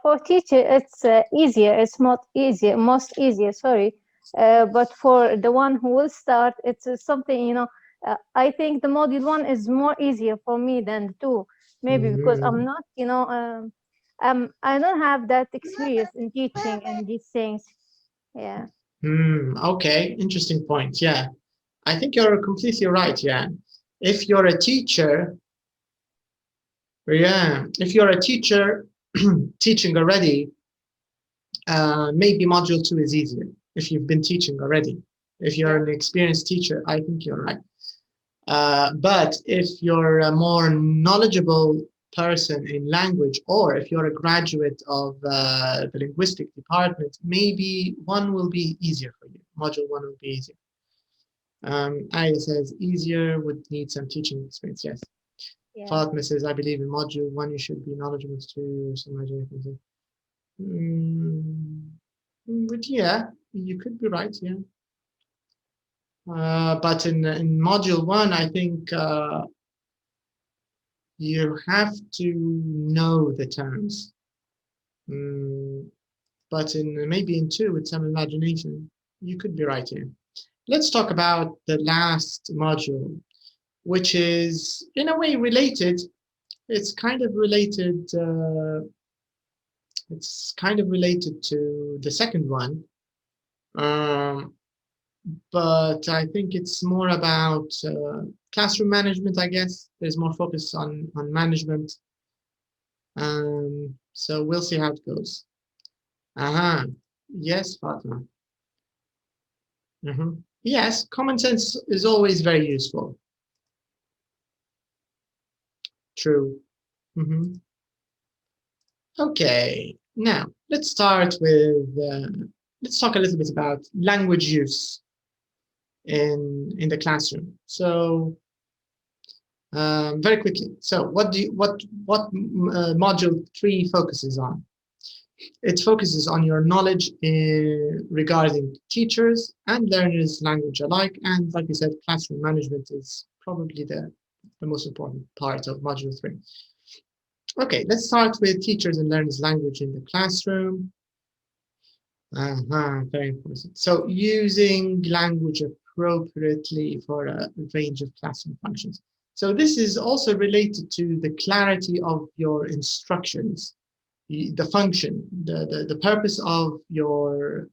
for teacher it's easier. It's not easier, most easier. Sorry, but for the one who will start, it's something, you know. I think the module 1 is more easier for me than 2. Maybe because I'm not, you know, I don't have that experience in teaching and these things. Yeah. Okay, interesting point. Yeah, I think you're completely right. Yeah, if you're a teacher, teaching already, maybe module 2 is easier if you've been teaching already. If you're an experienced teacher, I think you're right. But if you're a more knowledgeable person in language, or if you're a graduate of the linguistic department, maybe 1 will be easier for you. Module 1 will be easier. Aya says easier, would need some teaching experience. Yes. Yeah. Fatma says, I believe in module 1 you should be knowledgeable to some but yeah, you could be right. Yeah. But in module 1, I think you have to know the terms. But maybe in 2, with some imagination, you could be right here. Let's talk about the last module, which is in a way related. It's kind of related. It's kind of related to the second one. But I think it's more about classroom management, I guess. There's more focus on management. So we'll see how it goes. Yes, Fatma. Yes, common sense is always very useful. True. Okay, now let's start with, let's talk a little bit about language use in the classroom. So very quickly, so what module 3 focuses on? It focuses on your knowledge regarding teachers and learners language alike, and like you said, classroom management is probably the most important part of module 3. Okay, let's start with teachers and learners language in the classroom. Very important. So using language appropriately for a range of classroom functions. So this is also related to the clarity of your instructions, the function, the purpose of your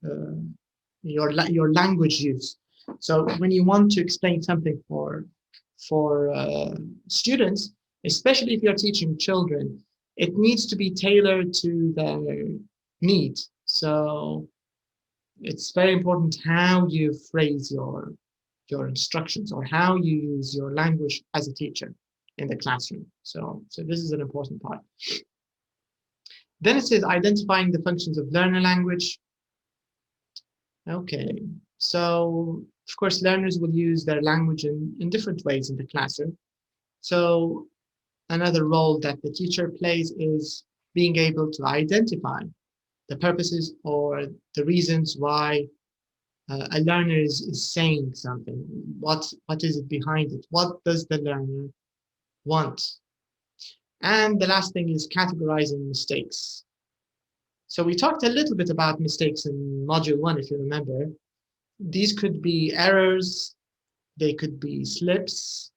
language use. So when you want to explain something for students, especially if you're teaching children, it needs to be tailored to their needs. So it's very important how you phrase your instructions or how you use your language as a teacher in the classroom. So this is an important part. Then it says identifying the functions of learner language. Okay, so of course learners will use their language in different ways in the classroom. So another role that the teacher plays is being able to identify the purposes or the reasons why a learner is saying something. What is it behind it? What does the learner want? And the last thing is categorizing mistakes. So we talked a little bit about mistakes in module 1, if you remember. These could be errors, they could be slips.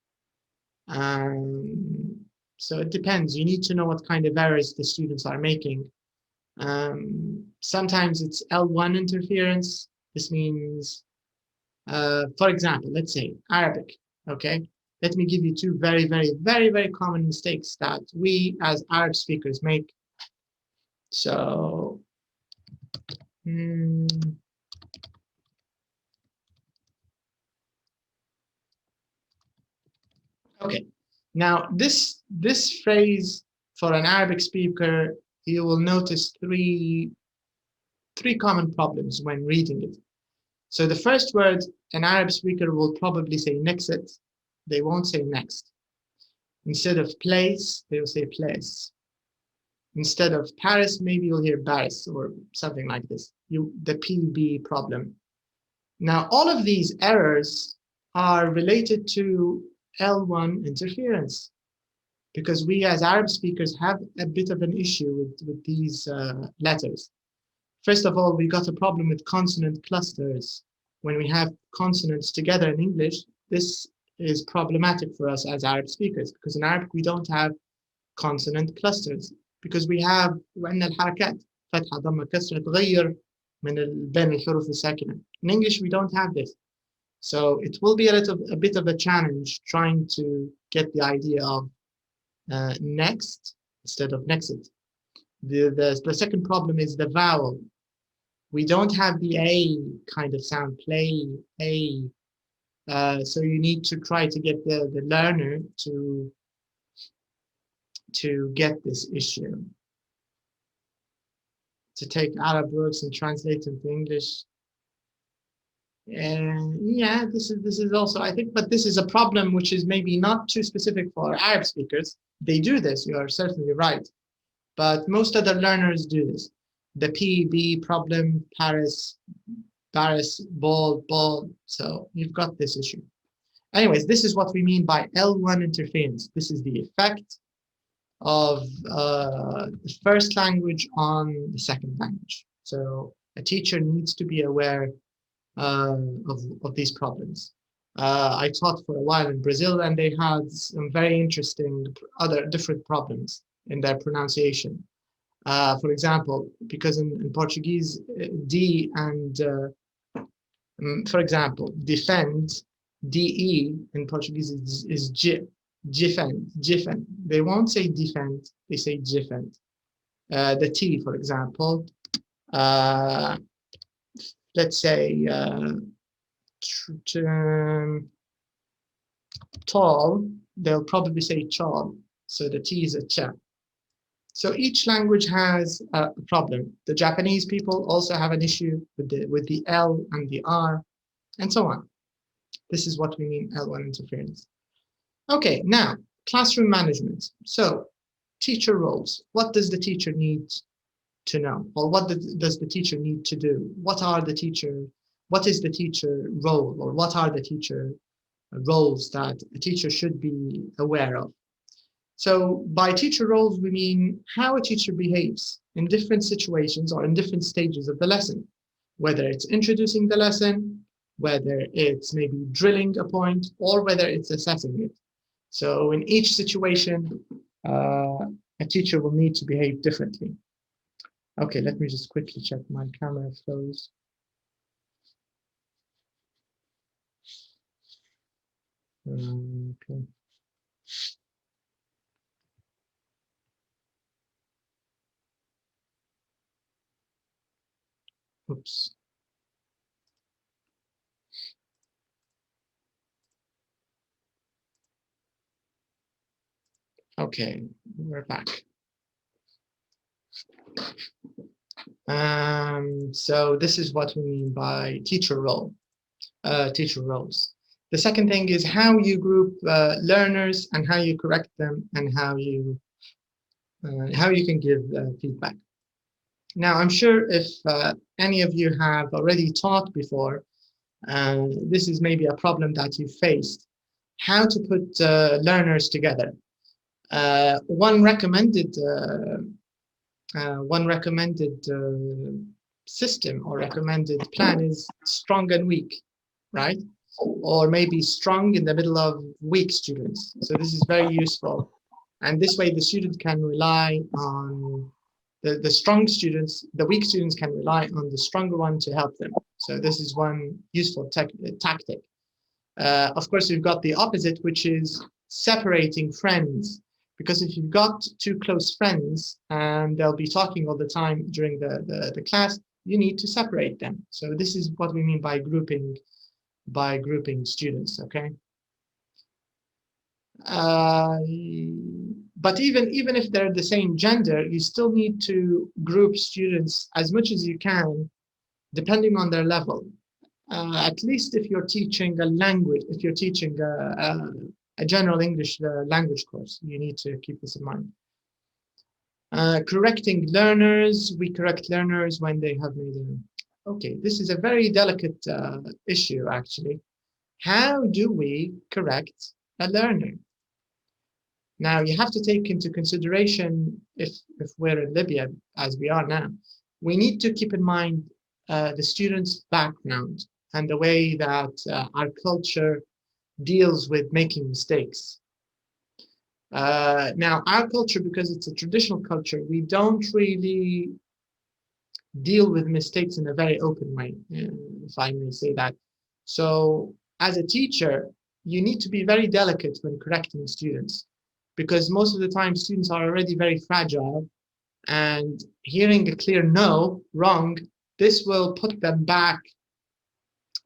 So it depends. You need to know what kind of errors the students are making. Sometimes it's L1 interference. This means, for example, let's say Arabic, okay? Let me give you two very, very, very, very common mistakes that we as Arab speakers make. So, okay. Now, this phrase for an Arabic speaker, you will notice three common problems when reading it. So the first word, an Arab speaker will probably say nexit. They won't say next. Instead of place, they will say place. Instead of Paris, maybe you'll hear Paris or something like this. The PB problem. Now, all of these errors are related to L1 interference, because we as Arab speakers have a bit of an issue with these letters. First of all, we got a problem with consonant clusters. When we have consonants together in English, this is problematic for us as Arab speakers, because in Arabic we don't have consonant clusters, because we have وعندنا الحركات فتحة ضمة كسرة تغير من بين الحروف الساكنة. In English we don't have this. So it will be a bit of a challenge trying to get the idea of next instead of nexit. The second problem is the vowel. We don't have the A kind of sound, play, A. So you need to try to get the learner to get this issue. To take Arab words and translate them to English. And yeah, this is also, I think, but this is a problem which is maybe not too specific for Arab speakers. They do this, you are certainly right. But most other learners do this. The PB problem, Paris, ball. So you've got this issue. Anyways, this is what we mean by L1 interference. This is the effect of the first language on the second language. So a teacher needs to be aware of these problems. I taught for a while in Brazil, and they had some very interesting different problems in their pronunciation. For example, because in Portuguese, D and, for example, defend, DE in Portuguese is defend. They won't say defend, they say defend. The T, for example, let's say tall, they'll probably say chal. So the T is a cha. So each language has a problem. The Japanese people also have an issue with the L and the R, and so on. This is what we mean L1 interference. Okay, now classroom management. So teacher roles. What does the teacher need to know? Or what does the teacher need to do? What is the teacher role, or what are the teacher roles that a teacher should be aware of? So by teacher roles, we mean how a teacher behaves in different situations or in different stages of the lesson, whether it's introducing the lesson, whether it's maybe drilling a point, or whether it's assessing it. So in each situation, a teacher will need to behave differently. Okay, let me just quickly check my camera flows. Okay. Oops. Okay, we're back. So this is what we mean by teacher role, teacher roles. The second thing is how you group learners and how you correct them and how you can give feedback. Now, I'm sure if any of you have already taught before, this is maybe a problem that you faced, how to put learners together. One recommended system or recommended plan is strong and weak, right? Or maybe strong in the middle of weak students. So this is very useful. And this way the student can rely on the strong students, the weak students can rely on the stronger one to help them. So this is one useful tactic. Of course, we've got the opposite, which is separating friends. Because if you've got two close friends and they'll be talking all the time during the class, you need to separate them. So this is what we mean by grouping students, okay? But even if they're the same gender, you still need to group students as much as you can, depending on their level. At least if you're teaching a language, if you're teaching a general English language course, you need to keep this in mind. Correcting learners, we correct learners when they have made a... Okay, this is a very delicate issue, actually. How do we correct a learner? Now, you have to take into consideration, if we're in Libya, as we are now, we need to keep in mind the student's background and the way that our culture deals with making mistakes. Now, our culture, because it's a traditional culture, we don't really deal with mistakes in a very open way, if I may say that. So, as a teacher, you need to be very delicate when correcting students, because most of the time students are already very fragile, and hearing a clear no, wrong, this will put them back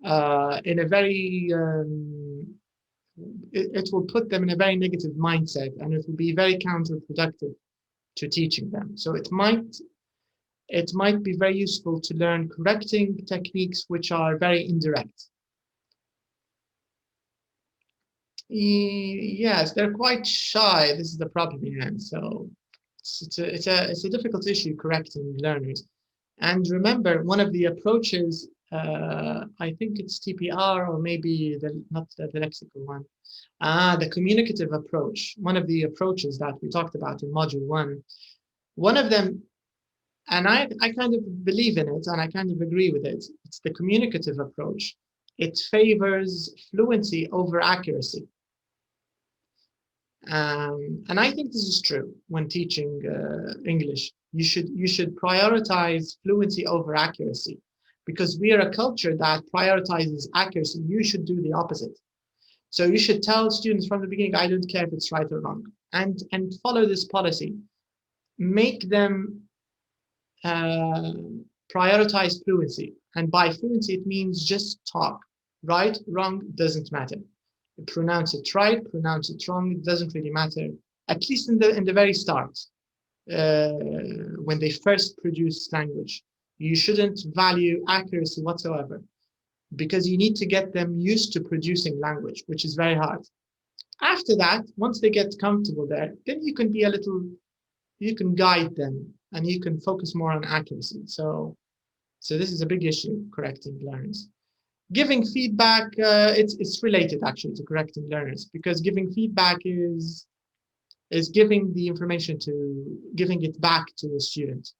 in a very it will put them in a very negative mindset, and it will be very counterproductive to teaching them. So it might be very useful to learn correcting techniques which are very indirect. Yes, they're quite shy. This is the problem here. So it's a difficult issue, correcting learners. And remember, one of the approaches, I think it's TPR, or maybe not the lexical one. The communicative approach, one of the approaches that we talked about in module 1. One of them, and I kind of believe in it and I kind of agree with it, it's the communicative approach. It favors fluency over accuracy. And I think this is true when teaching English. You should prioritize fluency over accuracy, because we are a culture that prioritizes accuracy. You should do the opposite. So you should tell students from the beginning, I don't care if it's right or wrong, and follow this policy. Make them prioritize fluency, and by fluency it means just talk. Right, wrong, doesn't matter. Pronounce it right, pronounce it wrong, it doesn't really matter, at least in the very start, when they first produce language. You shouldn't value accuracy whatsoever, because you need to get them used to producing language, which is very hard. After that, once they get comfortable there, then you can you can guide them and you can focus more on accuracy. So this is a big issue, correcting learners. Giving feedback, it's related actually to correcting learners, because giving feedback is giving the information giving it back to the student,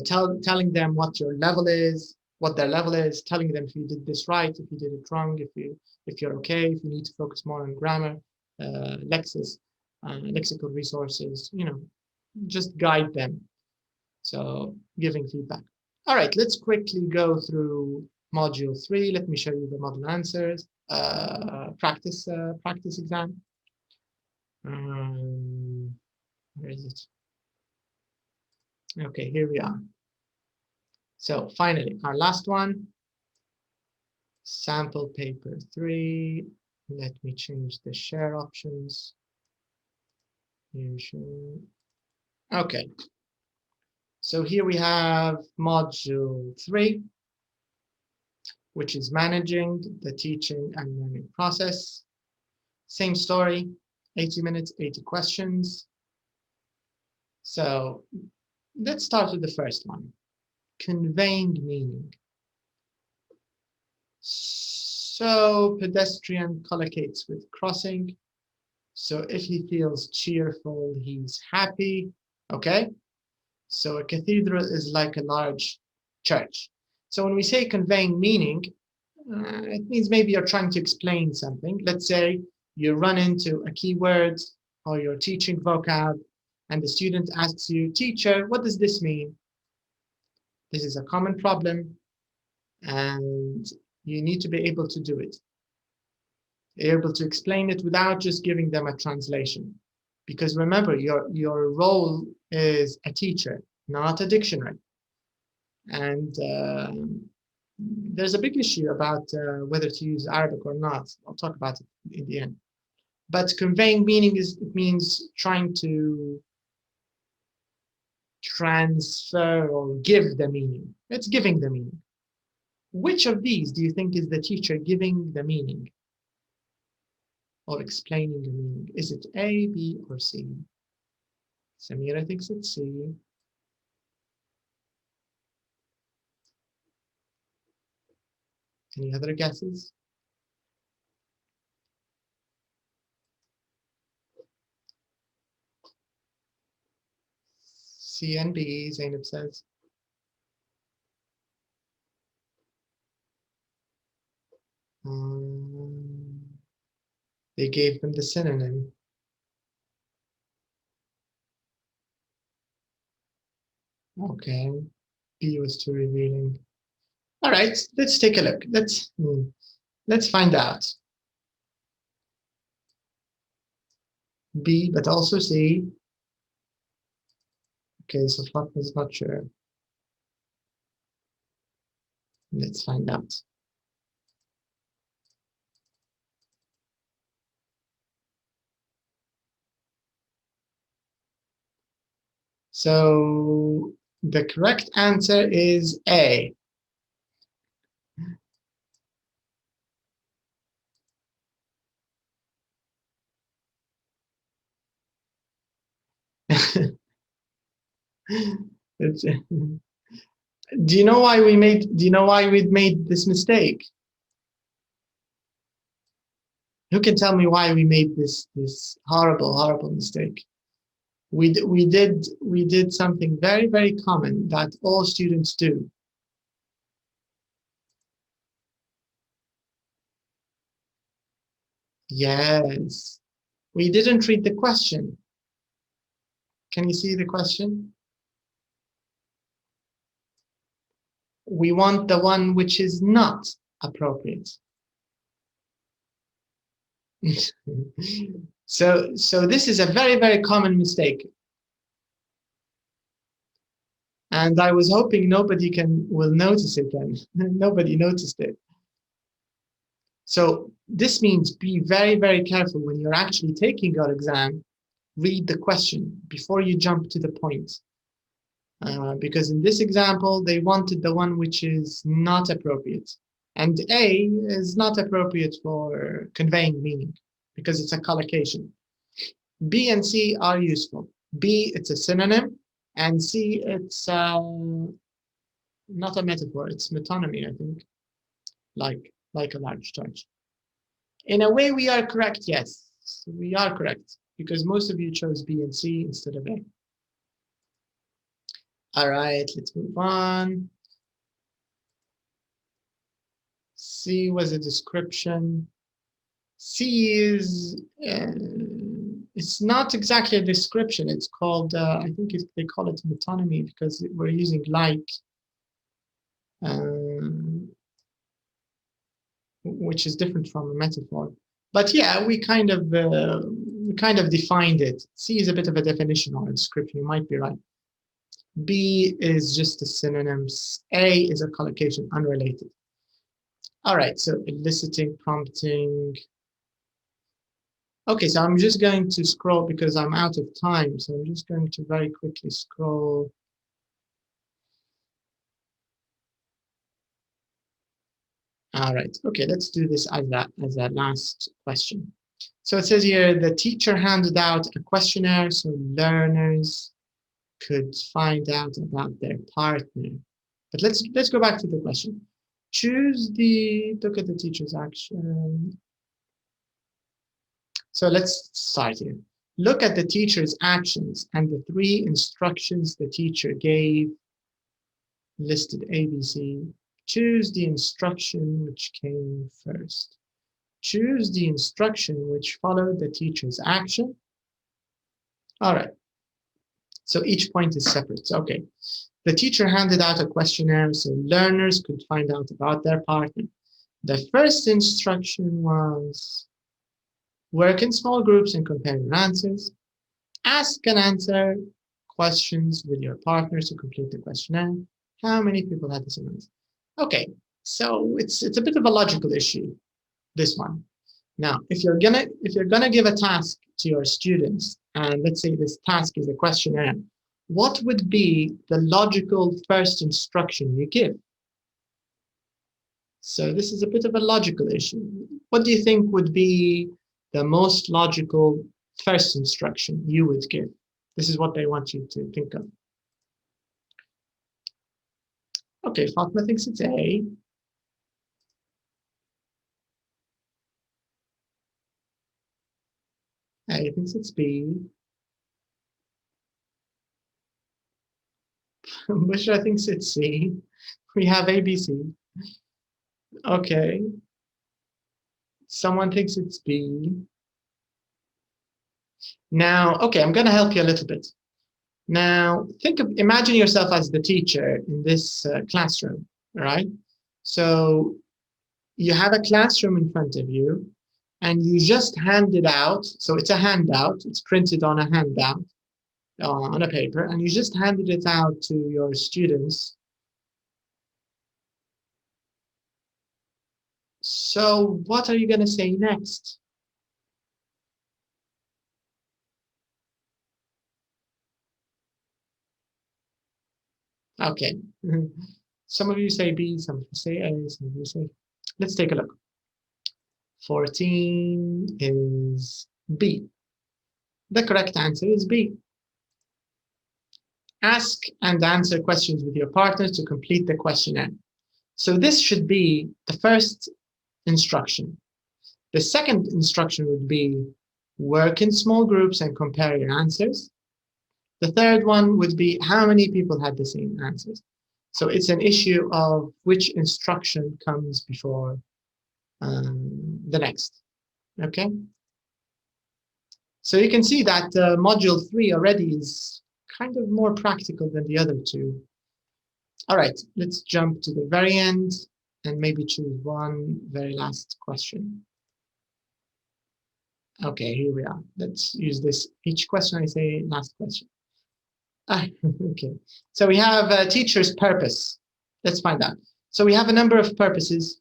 telling them what your level is, what their level is, telling them if you did this right, if you did it wrong, if you're okay, if you need to focus more on grammar, lexical resources, you know, just guide them. So giving feedback. All right, let's quickly go through module 3. Let me show you the model answers, practice exam. Where is it? Okay, here we are. So finally, our last one, sample paper 3. Let me change the share options. Okay. So here we have module 3, which is managing the teaching and learning process. Same story, 80 minutes, 80 questions. So let's start with the first one, conveying meaning. So pedestrian collocates with crossing. So if he feels cheerful, he's happy, okay? So a cathedral is like a large church. So when we say conveying meaning, it means maybe you're trying to explain something. Let's say you run into a keyword or you're teaching vocab and the student asks you, teacher, what does this mean? This is a common problem and you need to be able to do it. You're able to explain it without just giving them a translation. Because remember, your role is a teacher, not a dictionary. And there's a big issue about whether to use Arabic or not. I'll talk about it in the end. But conveying meaning it means trying to transfer or give the meaning. It's giving the meaning. Which of these do you think is the teacher giving the meaning or explaining the meaning? Is it A, B, or C? Samira thinks it's C. Any other guesses? C and B, Zainab says. They gave them the synonym. Okay, B was too revealing. All right, let's take a look. Let's find out. B, but also C. Okay, so Fatma's not sure. Let's find out. So the correct answer is A. Do you know why we made this mistake? Who can tell me why we made this horrible mistake? We did something very, very common that all students do. Yes. We didn't read the question. Can you see the question? We want the one which is not appropriate. So this is a very, very common mistake. And I was hoping nobody will notice it, and nobody noticed it. So this means be very, very careful when you're actually taking your exam. Read the question before you jump to the point. Because in this example, they wanted the one which is not appropriate. And A is not appropriate for conveying meaning because it's a collocation. B and C are useful. B, it's a synonym, and C, it's not a metaphor, it's metonymy, I think, like a large church. In a way, we are correct, yes. We are correct, because most of you chose B and C instead of A. All right, let's move on. C was a description. C is, it's not exactly a description. It's called, I think they call it metonymy because we're using like, which is different from a metaphor. But yeah, we kind of defined it. C is a bit of a definition or a description. You might be right. B is just a synonym. A is a collocation, unrelated. All right, so eliciting, prompting. Okay, so I'm just going to scroll because I'm out of time. So I'm just going to very quickly scroll. All right, okay, let's do this as a last question. So it says here, the teacher handed out a questionnaire so learners could find out about their partner. But let's go back to the question. Look at the teacher's action. So let's start here. Look at the teacher's actions and the 3 instructions the teacher gave, listed A, B, C. Choose the instruction which came first. Choose the instruction which followed the teacher's action. All right. So each point is separate. Okay. The teacher handed out a questionnaire so learners could find out about their partner. The first instruction was work in small groups and compare your answers. Ask and answer questions with your partners to complete the questionnaire. How many people had the same answer? Okay, so it's a bit of a logical issue, this one. Now, if you're gonna give a task to your students, and let's say this task is a questionnaire, what would be the logical first instruction you give? So this is a bit of a logical issue. What do you think would be the most logical first instruction you would give? This is what they want you to think of. Okay, Fatma thinks it's A. A thinks it's B. Bushra thinks it's C. We have A, B, C. Okay. Someone thinks it's B. Now, okay, I'm going to help you a little bit. Now, imagine yourself as the teacher in this classroom, right? So you have a classroom in front of you, and you just hand it out. So it's a handout. It's printed on a handout on a paper, and you just handed it out to your students. So what are you going to say next? Okay. Some of you say B, some of you say A, some of you say. Let's take a look. 14 is B. The correct answer is B. Ask and answer questions with your partners to complete the questionnaire. So this should be the first instruction. The second instruction would be work in small groups and compare your answers. The third one would be how many people had the same answers. So it's an issue of which instruction comes before the next, okay? So you can see that module 3 already is kind of more practical than the other two. All right, let's jump to the very end and maybe choose one very last question. Okay, here we are. Let's use this. Each question I say last question. Okay, so we have a teacher's purpose. Let's find out. So we have a number of purposes.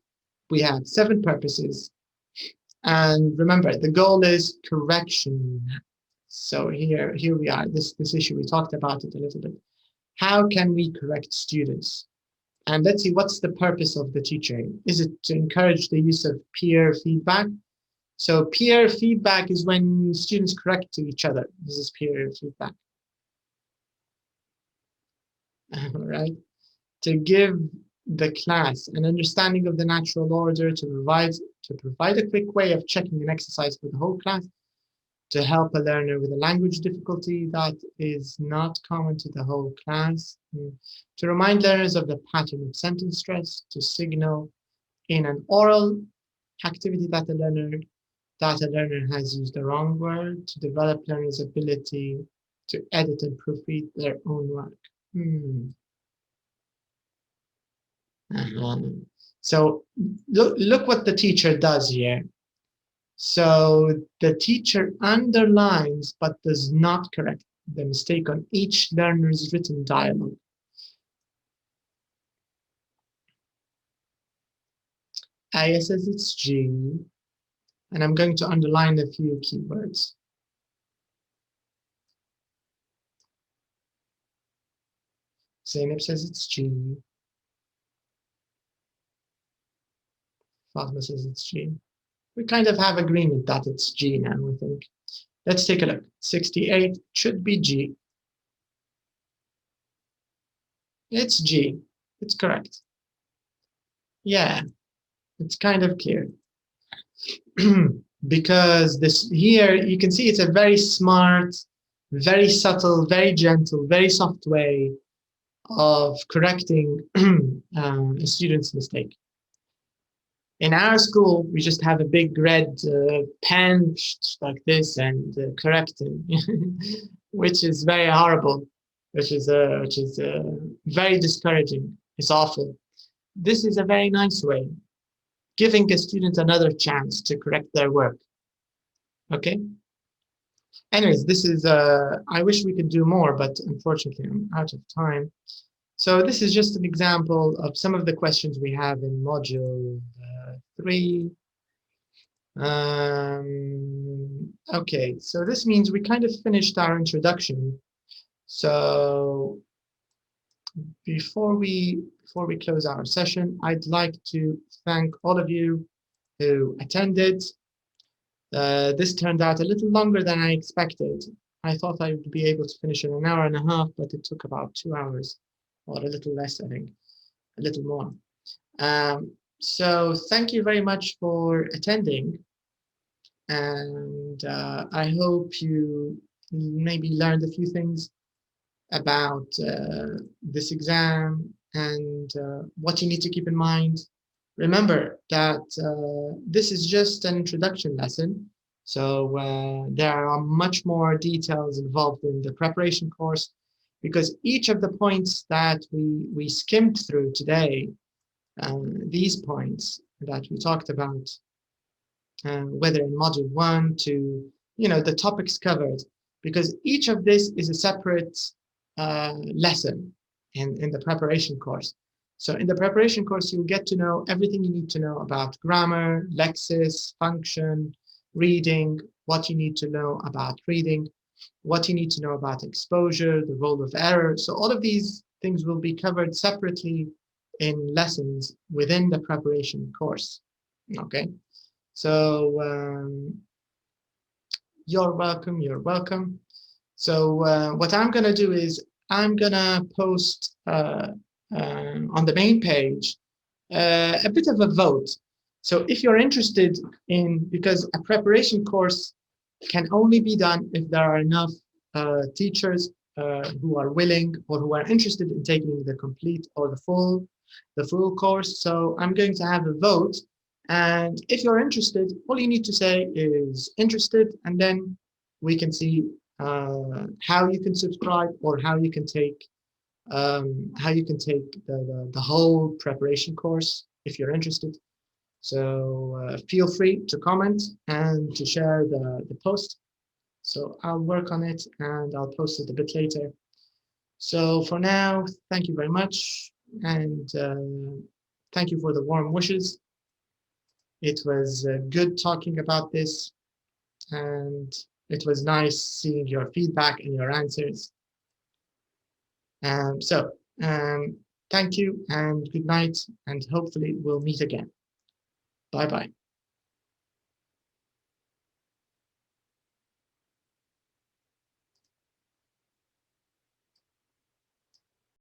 We have 7 purposes. And remember, the goal is correction. So here we are, this issue, we talked about it a little bit. How can we correct students? And let's see, what's the purpose of the teacher? Is it to encourage the use of peer feedback? So peer feedback is when students correct to each other. This is peer feedback. All right. To give the class an understanding of the natural order, to provide a quick way of checking an exercise for the whole class, to help a learner with a language difficulty that is not common to the whole class, to remind learners of the pattern of sentence stress, to signal in an oral activity that the learner That a learner has used the wrong word to develop learners' ability to edit and proofread their own work. So look what the teacher does here. So the teacher underlines but does not correct the mistake on each learner's written dialogue. Aya says it's G, and I'm going to underline a few keywords. Zainab says it's G. Fatma says it's G. We kind of have agreement that it's G now, I think. Let's take a look. 68 should be G. It's G. It's correct. Yeah, it's kind of clear. Because this here, you can see it's a very smart, very subtle, very gentle, very soft way of correcting a student's mistake. In our school, we just have a big red pen like this and correcting, which is very horrible, which is very discouraging. It's awful. This is a very nice way, giving a student another chance to correct their work. Okay. Anyways, this is I wish we could do more, but unfortunately, I'm out of time. So this is just an example of some of the questions we have in module 3. Okay, so this means we kind of finished our introduction. So before we close our session, I'd like to thank all of you who attended. This turned out a little longer than I expected. I thought I would be able to finish in an hour and a half, but it took about 2 hours. Or a little less, I think, a little more. So thank you very much for attending. And I hope you maybe learned a few things about this exam and what you need to keep in mind. Remember that this is just an introduction lesson. So there are much more details involved in the preparation course, because each of the points that we skimmed through today, these points that we talked about, whether in module 1 to, the topics covered, because each of this is a separate lesson in the preparation course. So in the preparation course, you'll get to know everything you need to know about grammar, lexis, function, reading, what you need to know about reading, what you need to know about exposure, the role of error. So all of these things will be covered separately in lessons within the preparation course. Okay, so you're welcome, you're welcome. So what I'm gonna do is I'm gonna post on the main page a bit of a vote. So if you're interested in, because a preparation course can only be done if there are enough teachers who are willing or who are interested in taking the complete or the full course. So I'm going to have a vote, and if you're interested, all you need to say is interested, and then we can see how you can subscribe or how you can take the whole preparation course if you're interested. So feel free to comment and to share the post. So I'll work on it and I'll post it a bit later. So for now, thank you very much, and thank you for the warm wishes. It was good talking about this, and it was nice seeing your feedback and your answers. Thank you and good night, and hopefully we'll meet again. Bye-bye.